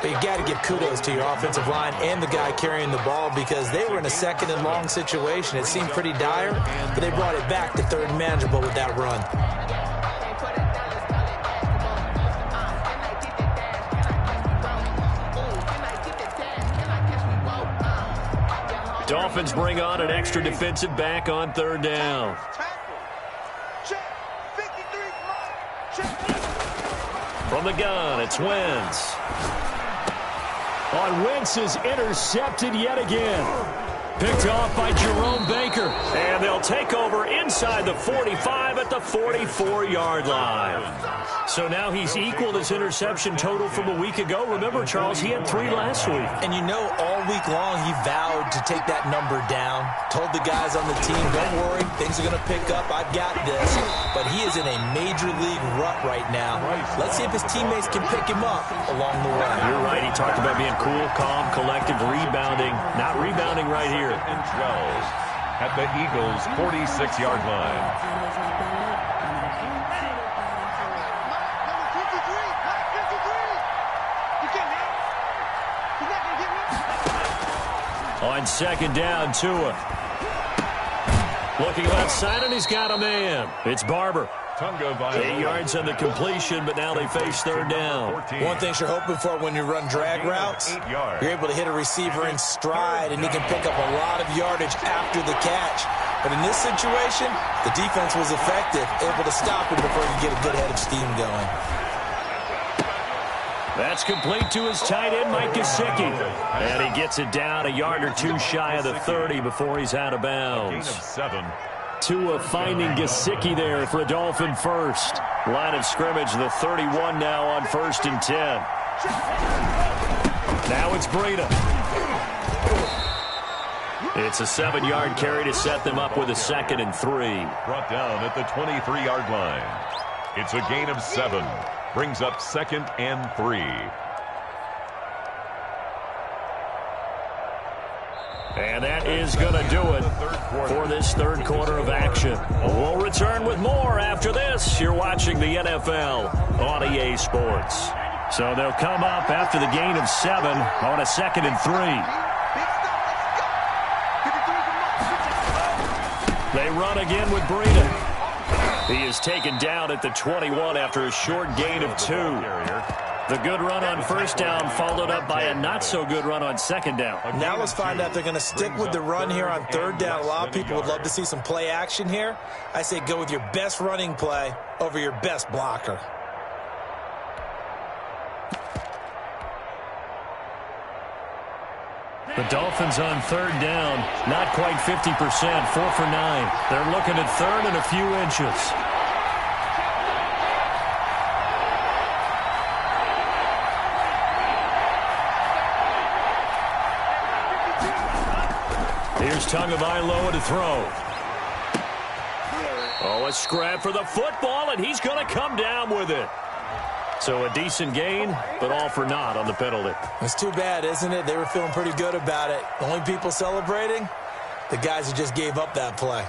You got to give kudos to your offensive line and the guy carrying the ball, because they were in a 2nd and long situation. It seemed pretty dire, but they brought it back to 3rd and manageable with that run. Dolphins bring on an extra defensive back on 3rd down. From the gun, it's Wentz. On Wentz is intercepted yet again. Picked off by Jerome Baker. And they'll take over inside the 45 at the 44-yard line. So now he's equaled his interception total from a week ago. Remember, Charles, he had 3 last week. And you know, all week long he vowed to take that number down. Told the guys on the team, don't worry, things are going to pick up. I've got this. But he is in a major league rut right now. Let's see if his teammates can pick him up along the way. You're right. He talked about being cool, calm, collective, rebounding. Not rebounding right here. And 12 at the Eagles' 46-yard line. On second down, Tua. Looking left side, and he's got a man. It's Barber. 8 yards on the completion, but now they face third down. One thing you're hoping for when you run drag routes, you're able to hit a receiver in stride, and he can pick up a lot of yardage after the catch. But in this situation, the defense was effective, able to stop him before he could get a good head of steam going. That's complete to his tight end, Mike Gesicki. And he gets it down a yard or two shy of the 30 before he's out of bounds. Tua finding Gesicki there for a Dolphin first. Line of scrimmage, the 31 now on 1st and 10. Now it's Breida. It's a 7-yard carry to set them up with a 2nd and 3. Brought down at the 23-yard line. It's a gain of 7. Brings up 2nd and 3. And that is going to do it for this third quarter of action. We'll return with more after this. You're watching the NFL on EA Sports. So they'll come up after the gain of 7 on a 2nd and 3. They run again with Breida. He is taken down at the 21 after a short gain of 2. The good run on first down followed up by a not-so-good run on second down. Now let's find out if they're going to stick with the run here on third down. A lot of people would love to see some play action here. I say go with your best running play over your best blocker. The Dolphins on third down, not quite 50%, 4 for 9. They're looking at third and a few inches. Here's Tagovailoa to throw. Oh, a scrap for the football, and he's going to come down with it. So a decent gain, but all for naught on the penalty. It's too bad, isn't it? They were feeling pretty good about it. The only people celebrating, the guys who just gave up that play.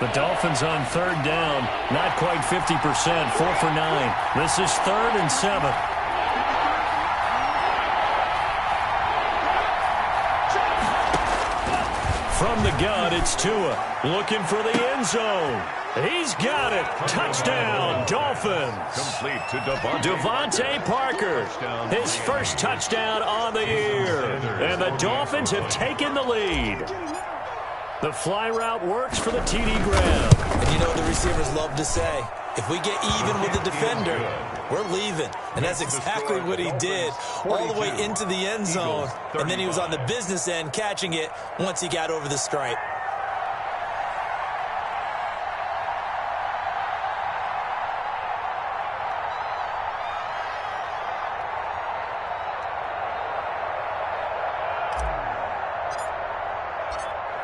The Dolphins on third down, not quite 50%, 4 for 9. This is 3rd and 7. From the gun, it's Tua looking for the end zone. He's got it. Touchdown, Dolphins. Complete to Devontae Parker, his first touchdown on the year. And the Dolphins have taken the lead. The fly route works for the TD grab. And you know what the receivers love to say? If we get even with the defender, we're leaving. And that's exactly what he did, all the way into the end zone. And then he was on the business end catching it once he got over the stripe.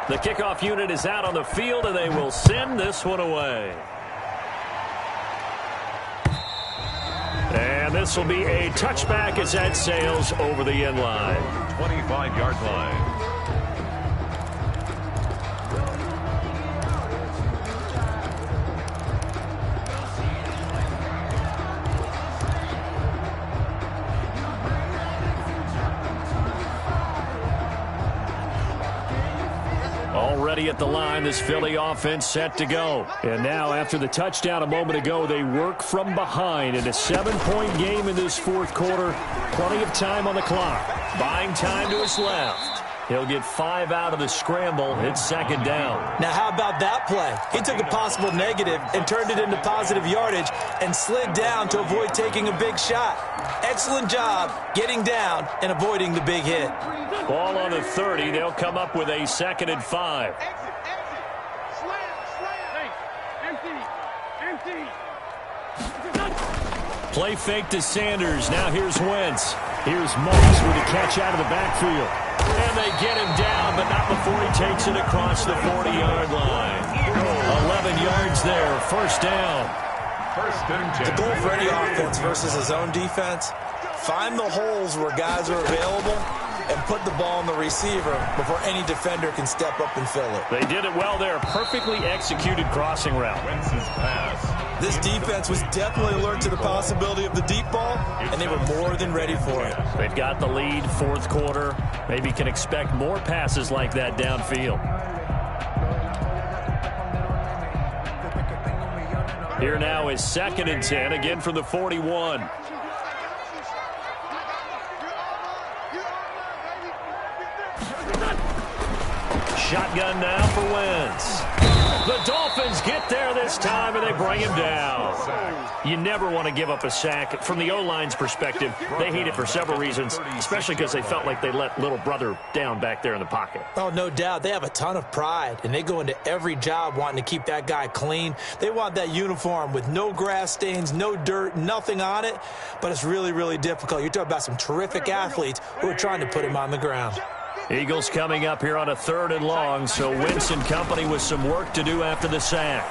The kickoff unit is out on the field, and they will send this one away. And this will be a touchback as that sails over the end line. 25-yard line. Already at the line, this Philly offense set to go. And now, after the touchdown a moment ago, they work from behind in a 7-point game in this fourth quarter. Plenty of time on the clock. Buying time to his left. He'll get 5 out of the scramble. It's second down. Now, how about that play? He took a possible negative and turned it into positive yardage and slid down to avoid taking a big shot. Excellent job getting down and avoiding the big hit. Ball on the 30. They'll come up with a 2nd and 5. Play fake to Sanders. Now here's Wentz. Here's Moss with a catch out of the backfield. And they get him down, but not before he takes it across the 40-yard line. 11 yards there. First down. The goal for any offense versus his own defense, find the holes where guys are available and put the ball on the receiver before any defender can step up and fill it. They did it well there. Perfectly executed crossing route. Wentz's pass. This defense was definitely alert to the possibility of the deep ball, and they were more than ready for it. They've got the lead, fourth quarter. Maybe can expect more passes like that downfield. Here now is 2nd and 10, again from the 41. Shotgun now for Wentz. The Dolphins get there this time, and they bring him down. You never want to give up a sack. From the O-line's perspective, they hate it for several reasons, especially because they felt like they let little brother down back there in the pocket. Oh, no doubt. They have a ton of pride, and they go into every job wanting to keep that guy clean. They want that uniform with no grass stains, no dirt, nothing on it, but it's really, really difficult. You're talking about some terrific athletes who are trying to put him on the ground. Eagles coming up here on a 3rd and long, so Wentz and company with some work to do after the sack.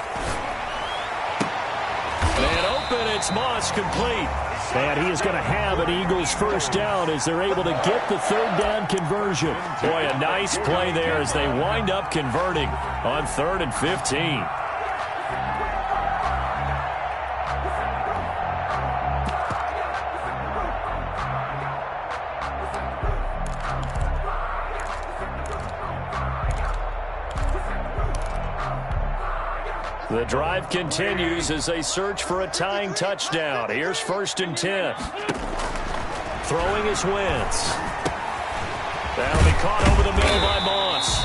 And open, it's Moss, complete. And he is going to have an Eagles first down as they're able to get the 3rd down conversion. Boy, a nice play there as they wind up converting on 3rd and 15. The drive continues as they search for a tying touchdown. Here's 1st and 10. Throwing is Wentz. That'll be caught over the middle by Moss.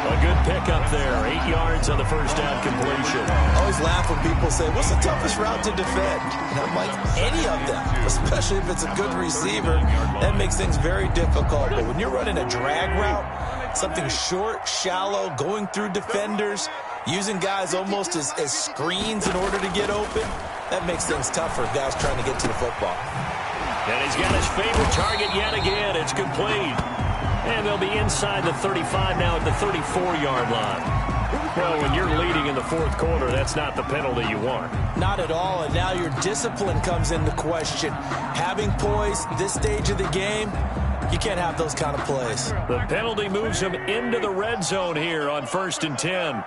A good pickup there. 8 yards on the first down completion. I always laugh when people say, what's the toughest route to defend? And I'm like, any of them, especially if it's a good receiver. That makes things very difficult. But when you're running a drag route, something short, shallow, going through defenders, using guys almost as screens in order to get open, that makes things tough for guys trying to get to the football. And he's got his favorite target yet again. It's complete. And they'll be inside the 35 now at the 34-yard line. Well, when you're leading in the 4th quarter, that's not the penalty you want. Not at all, and now your discipline comes into question. Having poise this stage of the game, you can't have those kind of plays. The penalty moves him into the red zone here on 1st and 10.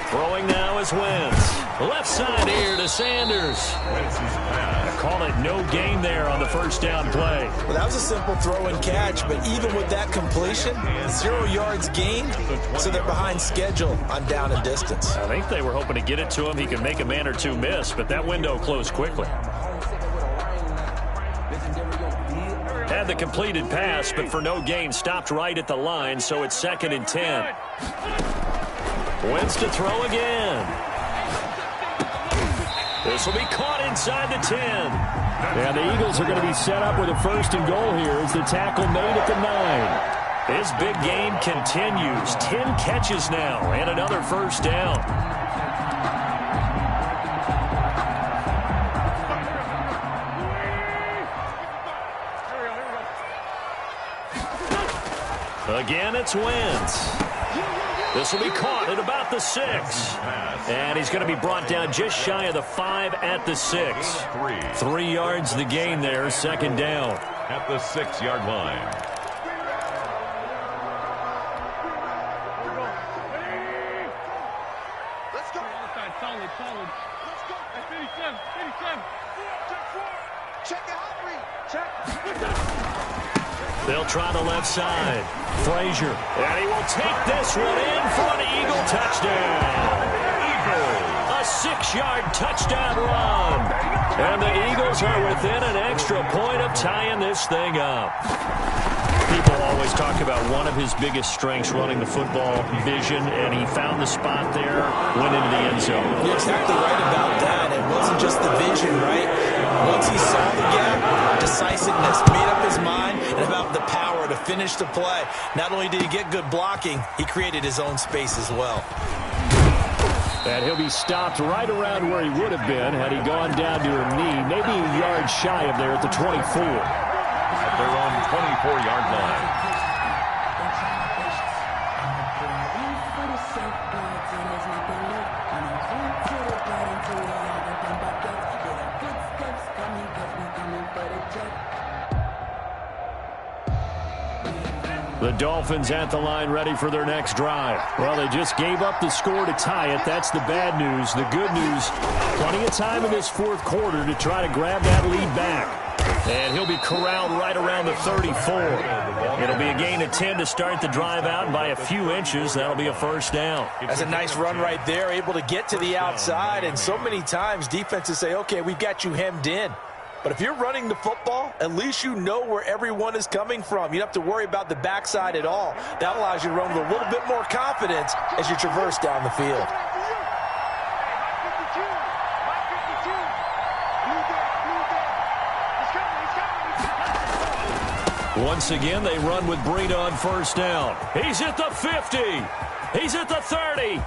Throwing now is Wentz. Left side here to Sanders. I call it no gain there on the first down play. Well, that was a simple throw and catch, but even with that completion, 0 yards gained, so they're behind schedule on down and distance. I think they were hoping to get it to him. He could make a man or two miss, but that window closed quickly. Had the completed pass, but for no gain, stopped right at the line, so it's 2nd and 10. Wentz to throw again. This will be caught inside the 10. And the Eagles are going to be set up with a 1st and goal here as the tackle made at the 9. His big game continues. 10 catches now and another first down. Again, it's Wentz. This will be caught at about the 6. And he's going to be brought down just shy of the 5 at the 6. 3 yards the gain there, 2nd down. At the 6-yard line. Let's go. Solid. Let's go. 87. Check it out, Reed. Check. They'll try the left side. Frazier. And he will take this one in for an Eagle touchdown. A 6-yard touchdown run. And the Eagles are within an extra point of tying this thing up. People always talk about one of his biggest strengths running the football, vision, and he found the spot there, went into the end zone. You're exactly right about that. It wasn't just the vision, right? Once he saw the gap, decisiveness, made up his mind, and about the power to finish the play. Not only did he get good blocking, he created his own space as well. And he'll be stopped right around where he would have been had he gone down to a knee, maybe a yard shy of there at the 24. At their own 24-yard line. The Dolphins at the line ready for their next drive. Well, they just gave up the score to tie it. That's the bad news. The good news, plenty of time in this fourth quarter to try to grab that lead back. And he'll be corralled right around the 34. It'll be a gain of 10 to start the drive out, and by a few inches, that'll be a first down. That's a nice run right there, able to get to the outside. And so many times defenses say, okay, we've got you hemmed in. But if you're running the football, at least you know where everyone is coming from. You don't have to worry about the backside at all. That allows you to run with a little bit more confidence as you traverse down the field. Once again, they run with Breida on first down. He's at the 50. He's at the 30.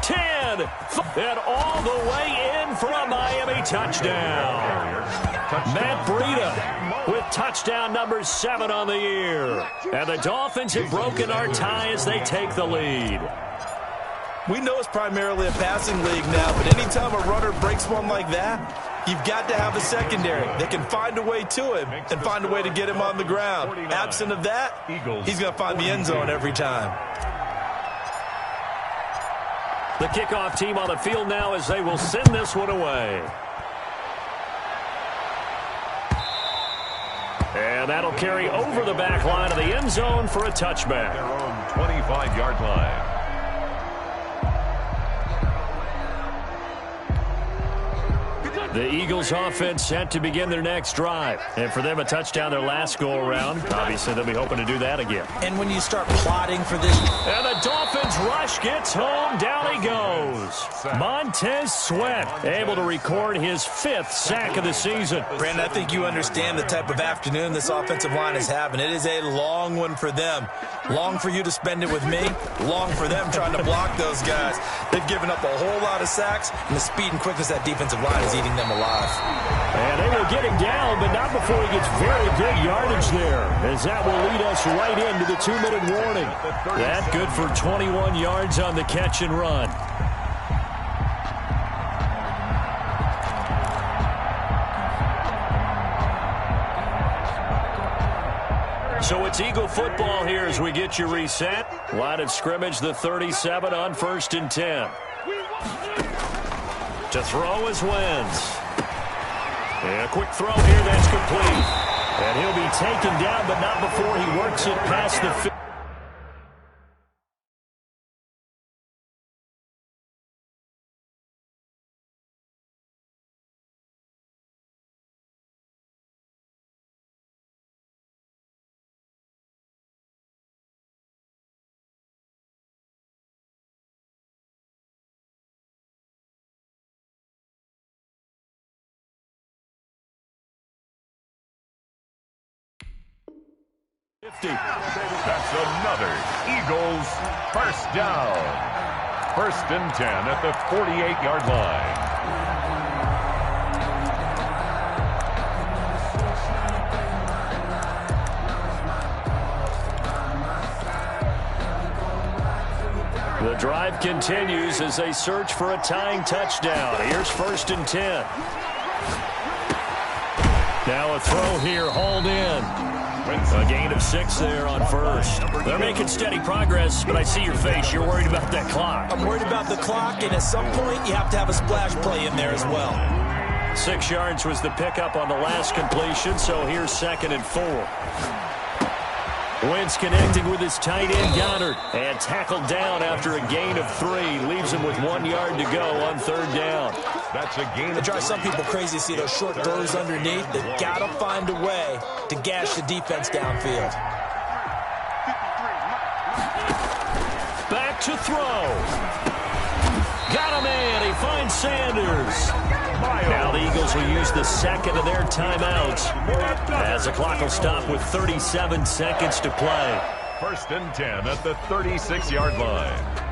10. And all the way in for a Miami touchdown. Matt Breida with touchdown number 7 on the year. And the Dolphins have broken our tie as they take the lead. We know it's primarily a passing league now, but anytime a runner breaks one like that, you've got to have a secondary that can find a way to him and find a way to get him on the ground. Absent of that, he's going to find the end zone every time. The kickoff team on the field now as they will send this one away. And that'll carry over the back line of the end zone for a touchback. Their own 25-yard line. The Eagles offense set to begin their next drive. And for them, a touchdown their last go-around. Obviously, they'll be hoping to do that again. And when you start plotting for this... And the Dolphins rush gets home. Down he goes. Montez Sweat able to record his 5th sack of the season. Brandon, I think you understand the type of afternoon this offensive line is having. It is a long one for them. Long for you to spend it with me. Long for them trying to block those guys. They've given up a whole lot of sacks, and the speed and quickness that defensive line is eating them alive. And they will get him down, but not before he gets very good yardage there, as that will lead us right into the 2-minute warning. That good for 21 yards on the catch and run. So it's Eagle football here as we get you reset. Line of scrimmage, the 37 on 1st and 10. To throw is Wentz. And a quick throw here that's complete. And he'll be taken down, but not before he works it past the 50. That's another Eagles first down. 1st and 10 at the 48-yard line. The drive continues as they search for a tying touchdown. Here's 1st and 10. Now a throw here, hauled in. A gain of 6 there on 1st. They're making steady progress, but I see your face. You're worried about that clock. I'm worried about the clock, and at some point you have to have a splash play in there as well. 6 yards was the pickup on the last completion, so here's 2nd and 4. Wentz connecting with his tight end, Goddard, and tackled down after a gain of 3. Leaves him with 1 yard to go on 3rd down. That's a gain. It drives some people crazy to see those short throws underneath. They've got to find a way to gash the defense downfield. Back to throw. Got him in. He finds Sanders. Now the Eagles will use the 2nd of their timeouts as the clock will stop with 37 seconds to play. 1st and 10 at the 36-yard line.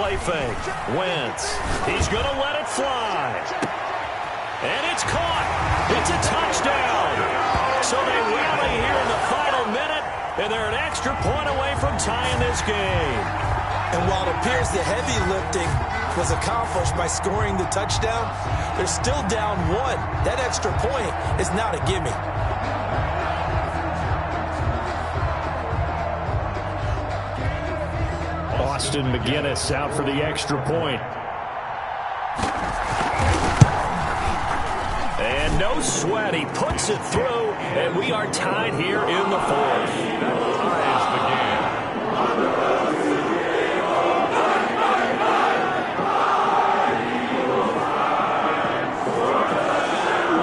play fake. Wentz. He's going to let it fly. And it's caught. It's a touchdown. So they rally here in the final minute, and they're an extra point away from tying this game. And while it appears the heavy lifting was accomplished by scoring the touchdown, they're still down one. That extra point is not a gimme. Austin McGinnis out for the extra point. And no sweat. He puts it through, and we are tied here in the fourth. That ties the game.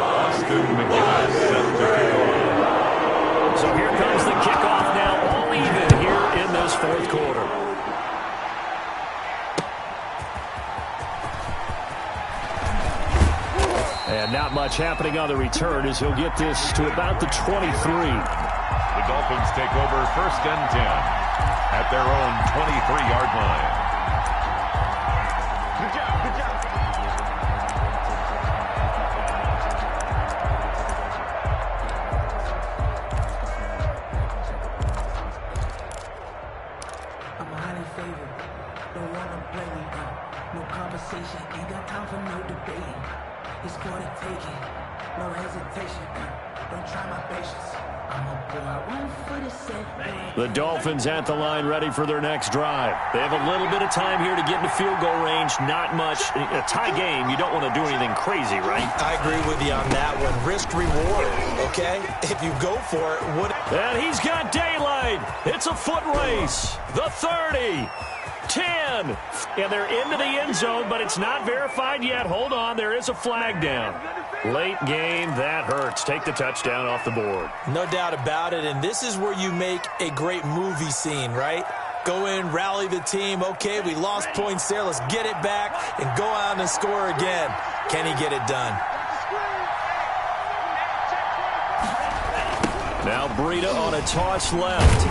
Austin McGinnis set to kick off. So here comes the kickoff now, all even here in this fourth quarter. And not much happening on the return as he'll get this to about the 23. The Dolphins take over 1st and 10 at their own 23-yard line. Good job, good job. I'm highly favored. Don't wanna play me. No conversation. Ain't got time for no debating. It's for the taking. No hesitation. Don't try my patience. I'm a boy. 1 foot is set. The Dolphins at the line ready for their next drive. They have a little bit of time here to get into field goal range. Not much. A tie game, you don't want to do anything crazy, right? I agree with you on that one. Risk reward, okay? If you go for it, what? And he's got daylight. It's a foot race. The 30. 10. And they're into the end zone, but it's not verified yet. Hold on, there is a flag down. Late game, that hurts. Take the touchdown off the board. No doubt about it, and this is where you make a great movie scene, right? Go in, rally the team. Okay, we lost points there. Let's get it back and go out and score again. Can he get it done? Now Breida on a toss left.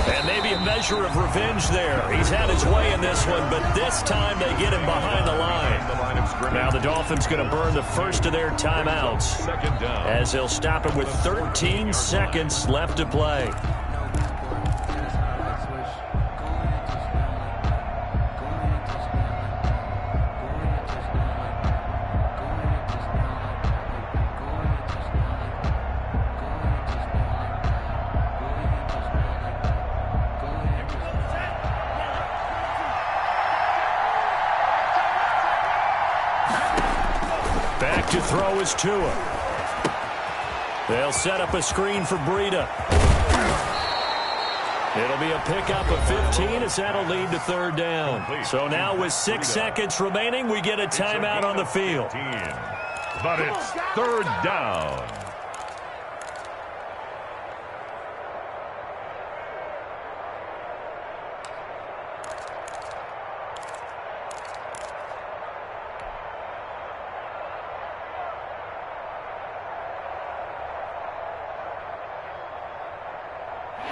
And maybe a measure of revenge there. He's had his way in this one, but this time they get him behind the line. Now the Dolphins going to burn the first of their timeouts 2nd down. as they'll stop it with 13 seconds left to play. Back to throw is Tua. They'll set up a screen for Breida. It'll be a pickup of 15 as that'll lead to 3rd down. So now with 6 seconds remaining, we get a timeout on the field. But it's 3rd down.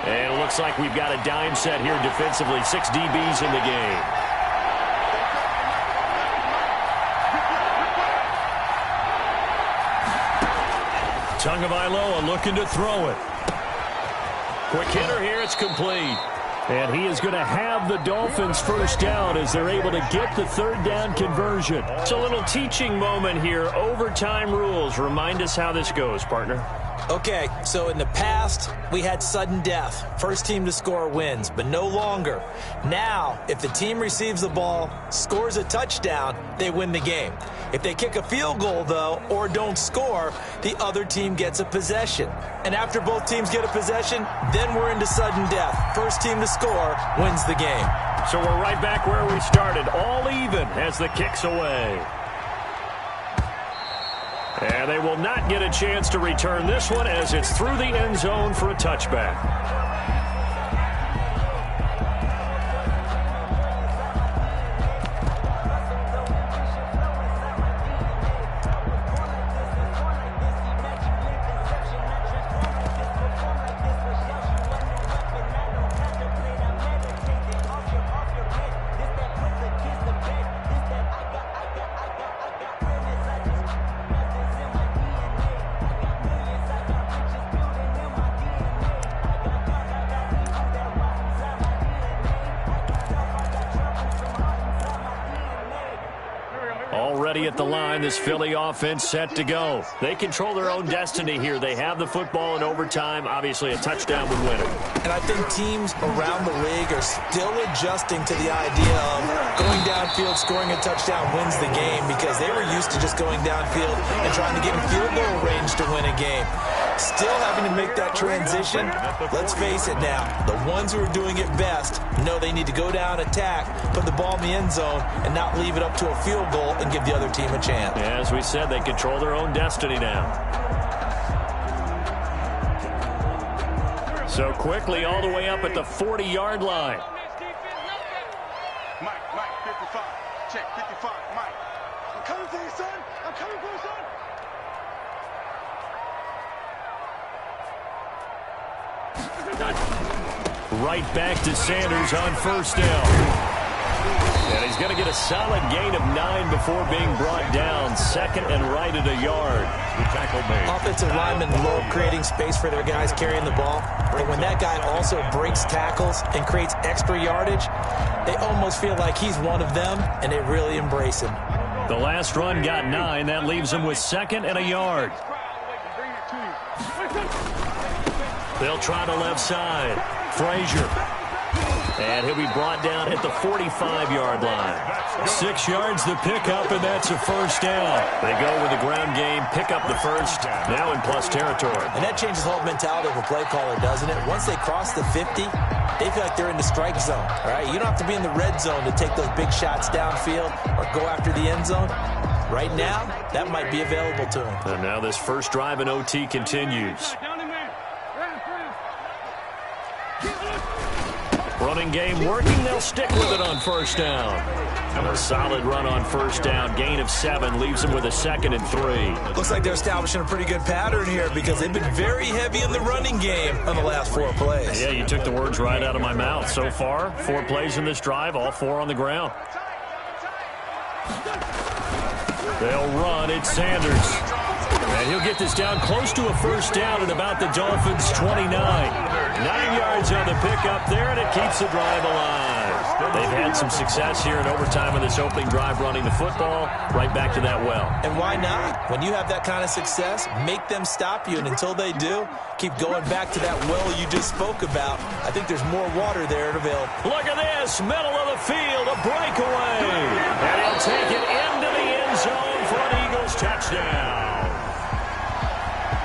And it looks like we've got a dime set here defensively. 6 DBs in the game. Tagovailoa looking to throw it. Quick hitter here. It's complete. And he is going to have the Dolphins first down as they're able to get the 3rd down conversion. It's a little teaching moment here. Overtime rules. Remind us how this goes, partner. Okay, so in the past, we had sudden death. First team to score wins, but no longer. Now, if the team receives the ball, scores a touchdown, they win the game. If they kick a field goal, though, or don't score, the other team gets a possession. And after both teams get a possession, then we're into sudden death. First team to score wins the game. So we're right back where we started, all even as the kick's away. And they will not get a chance to return this one as it's through the end zone for a touchback. ready at the line. This Philly offense set to go. They control their own destiny here. They have the football in overtime. Obviously, a touchdown would win it. And I think teams around the league are still adjusting to the idea of going downfield, scoring a touchdown wins the game, because they were used to just going downfield and trying to get in field goal range to win a game. Still having to make that transition. Let's face it now, the ones who are doing it best know they need to go down, attack, put the ball in the end zone, and not leave it up to a field goal and give the other team a chance. Yeah, as we said, they control their own destiny now. So quickly all the way up at the 40-yard line. Mike, 55. Check, 55, Mike. I'm coming for you, son. I'm coming for you, son. Right back to Sanders on first down. And he's going to get a solid gain of 9 before being brought down. Second and right at a yard. The tackle made. Offensive linemen love creating space for their guys carrying the ball. But when that guy also breaks tackles and creates extra yardage, they almost feel like he's one of them, and they really embrace him. The last run got 9. That leaves him with second and a yard. They'll try the left side. Frazier. And he'll be brought down at the 45-yard line. 6 yards the pickup, and that's a first down. They go with the ground game, pick up the first, now in plus territory. And that changes the whole mentality of a play caller, doesn't it? Once they cross the 50, they feel like they're in the strike zone. All right, you don't have to be in the red zone to take those big shots downfield or go after the end zone. Right now, that might be available to them. And now this first drive in OT continues. Running game working. They'll stick with it on first down. And a solid run on first down. Gain of 7 leaves them with a 2nd and 3. Looks like they're establishing a pretty good pattern here, because they've been very heavy in the running game on the last 4 plays. Yeah, you took the words right out of my mouth. So far, 4 plays in this drive, all 4 on the ground. They'll run. It's Sanders. And he'll get this down close to a first down at about the Dolphins' 29. 9 yards on the pickup there, and it keeps the drive alive. They've had some success here in overtime in this opening drive running the football. Right back to that well. And why not? When you have that kind of success, make them stop you, and until they do, keep going back to that well you just spoke about. I think there's more water there at avail. Look at this, middle of the field, a breakaway. And he'll take it into the end zone for an Eagles touchdown.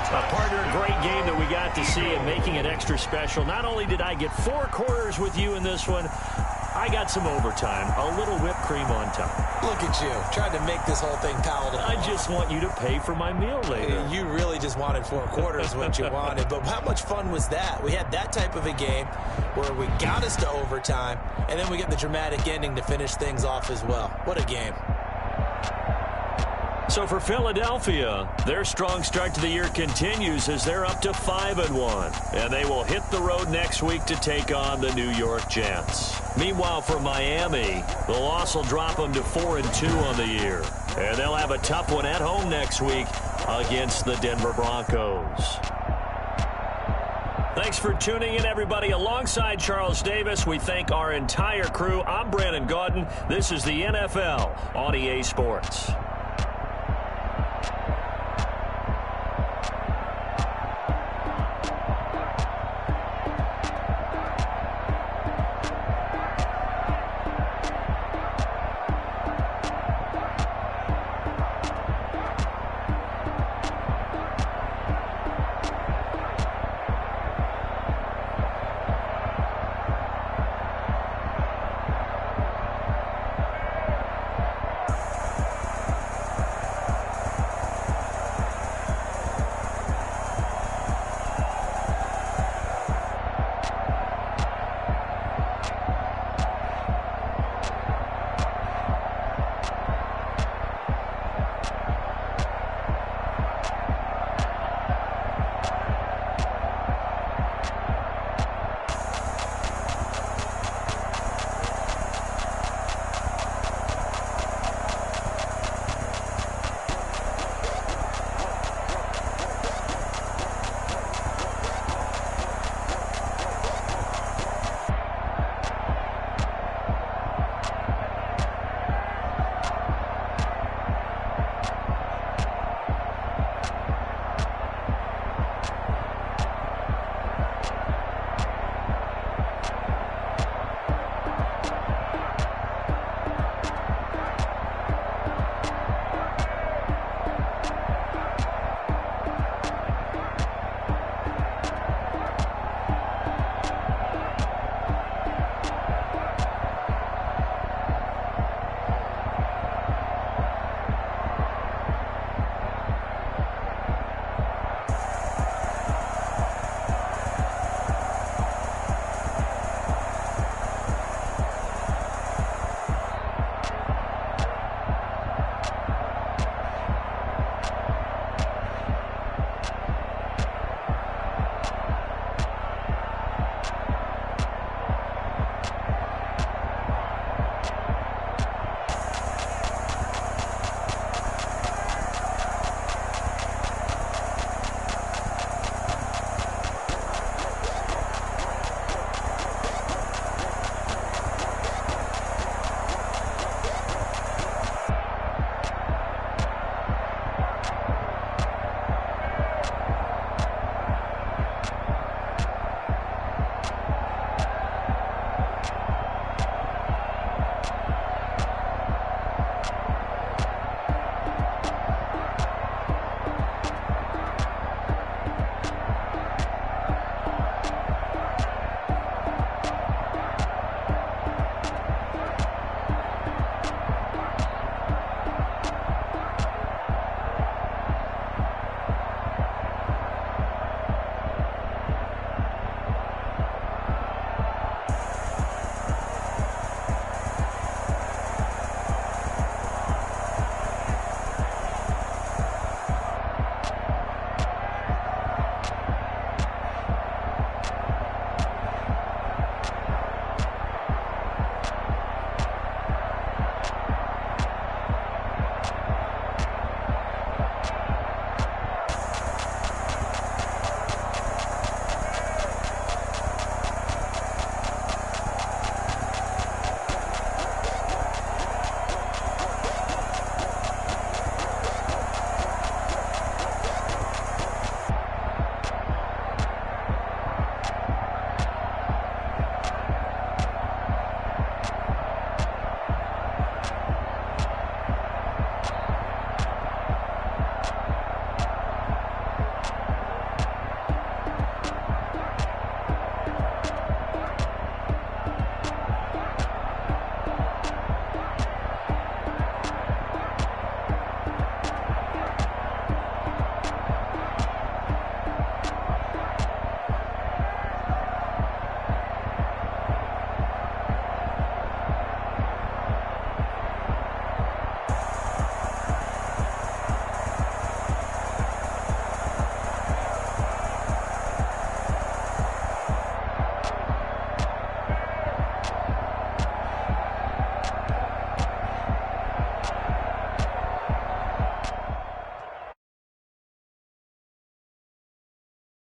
A partner, a great game that we got to see, and making it extra special. Not only did I get 4 quarters with you in this one, I got some overtime, a little whipped cream on top. Look at you, trying to make this whole thing palatable. I just want you to pay for my meal later. You really just wanted 4 quarters, what you wanted. But how much fun was that? We had that type of a game where we got us to overtime, and then we get the dramatic ending to finish things off as well. What a game. So for Philadelphia, their strong start to the year continues as they're up to 5-1. And they will hit the road next week to take on the New York Jets. Meanwhile, for Miami, the loss will drop them to 4-2 on the year. And they'll have a tough one at home next week against the Denver Broncos. Thanks for tuning in, everybody. Alongside Charles Davis, we thank our entire crew. I'm Brandon Gaudin. This is the NFL on EA Sports.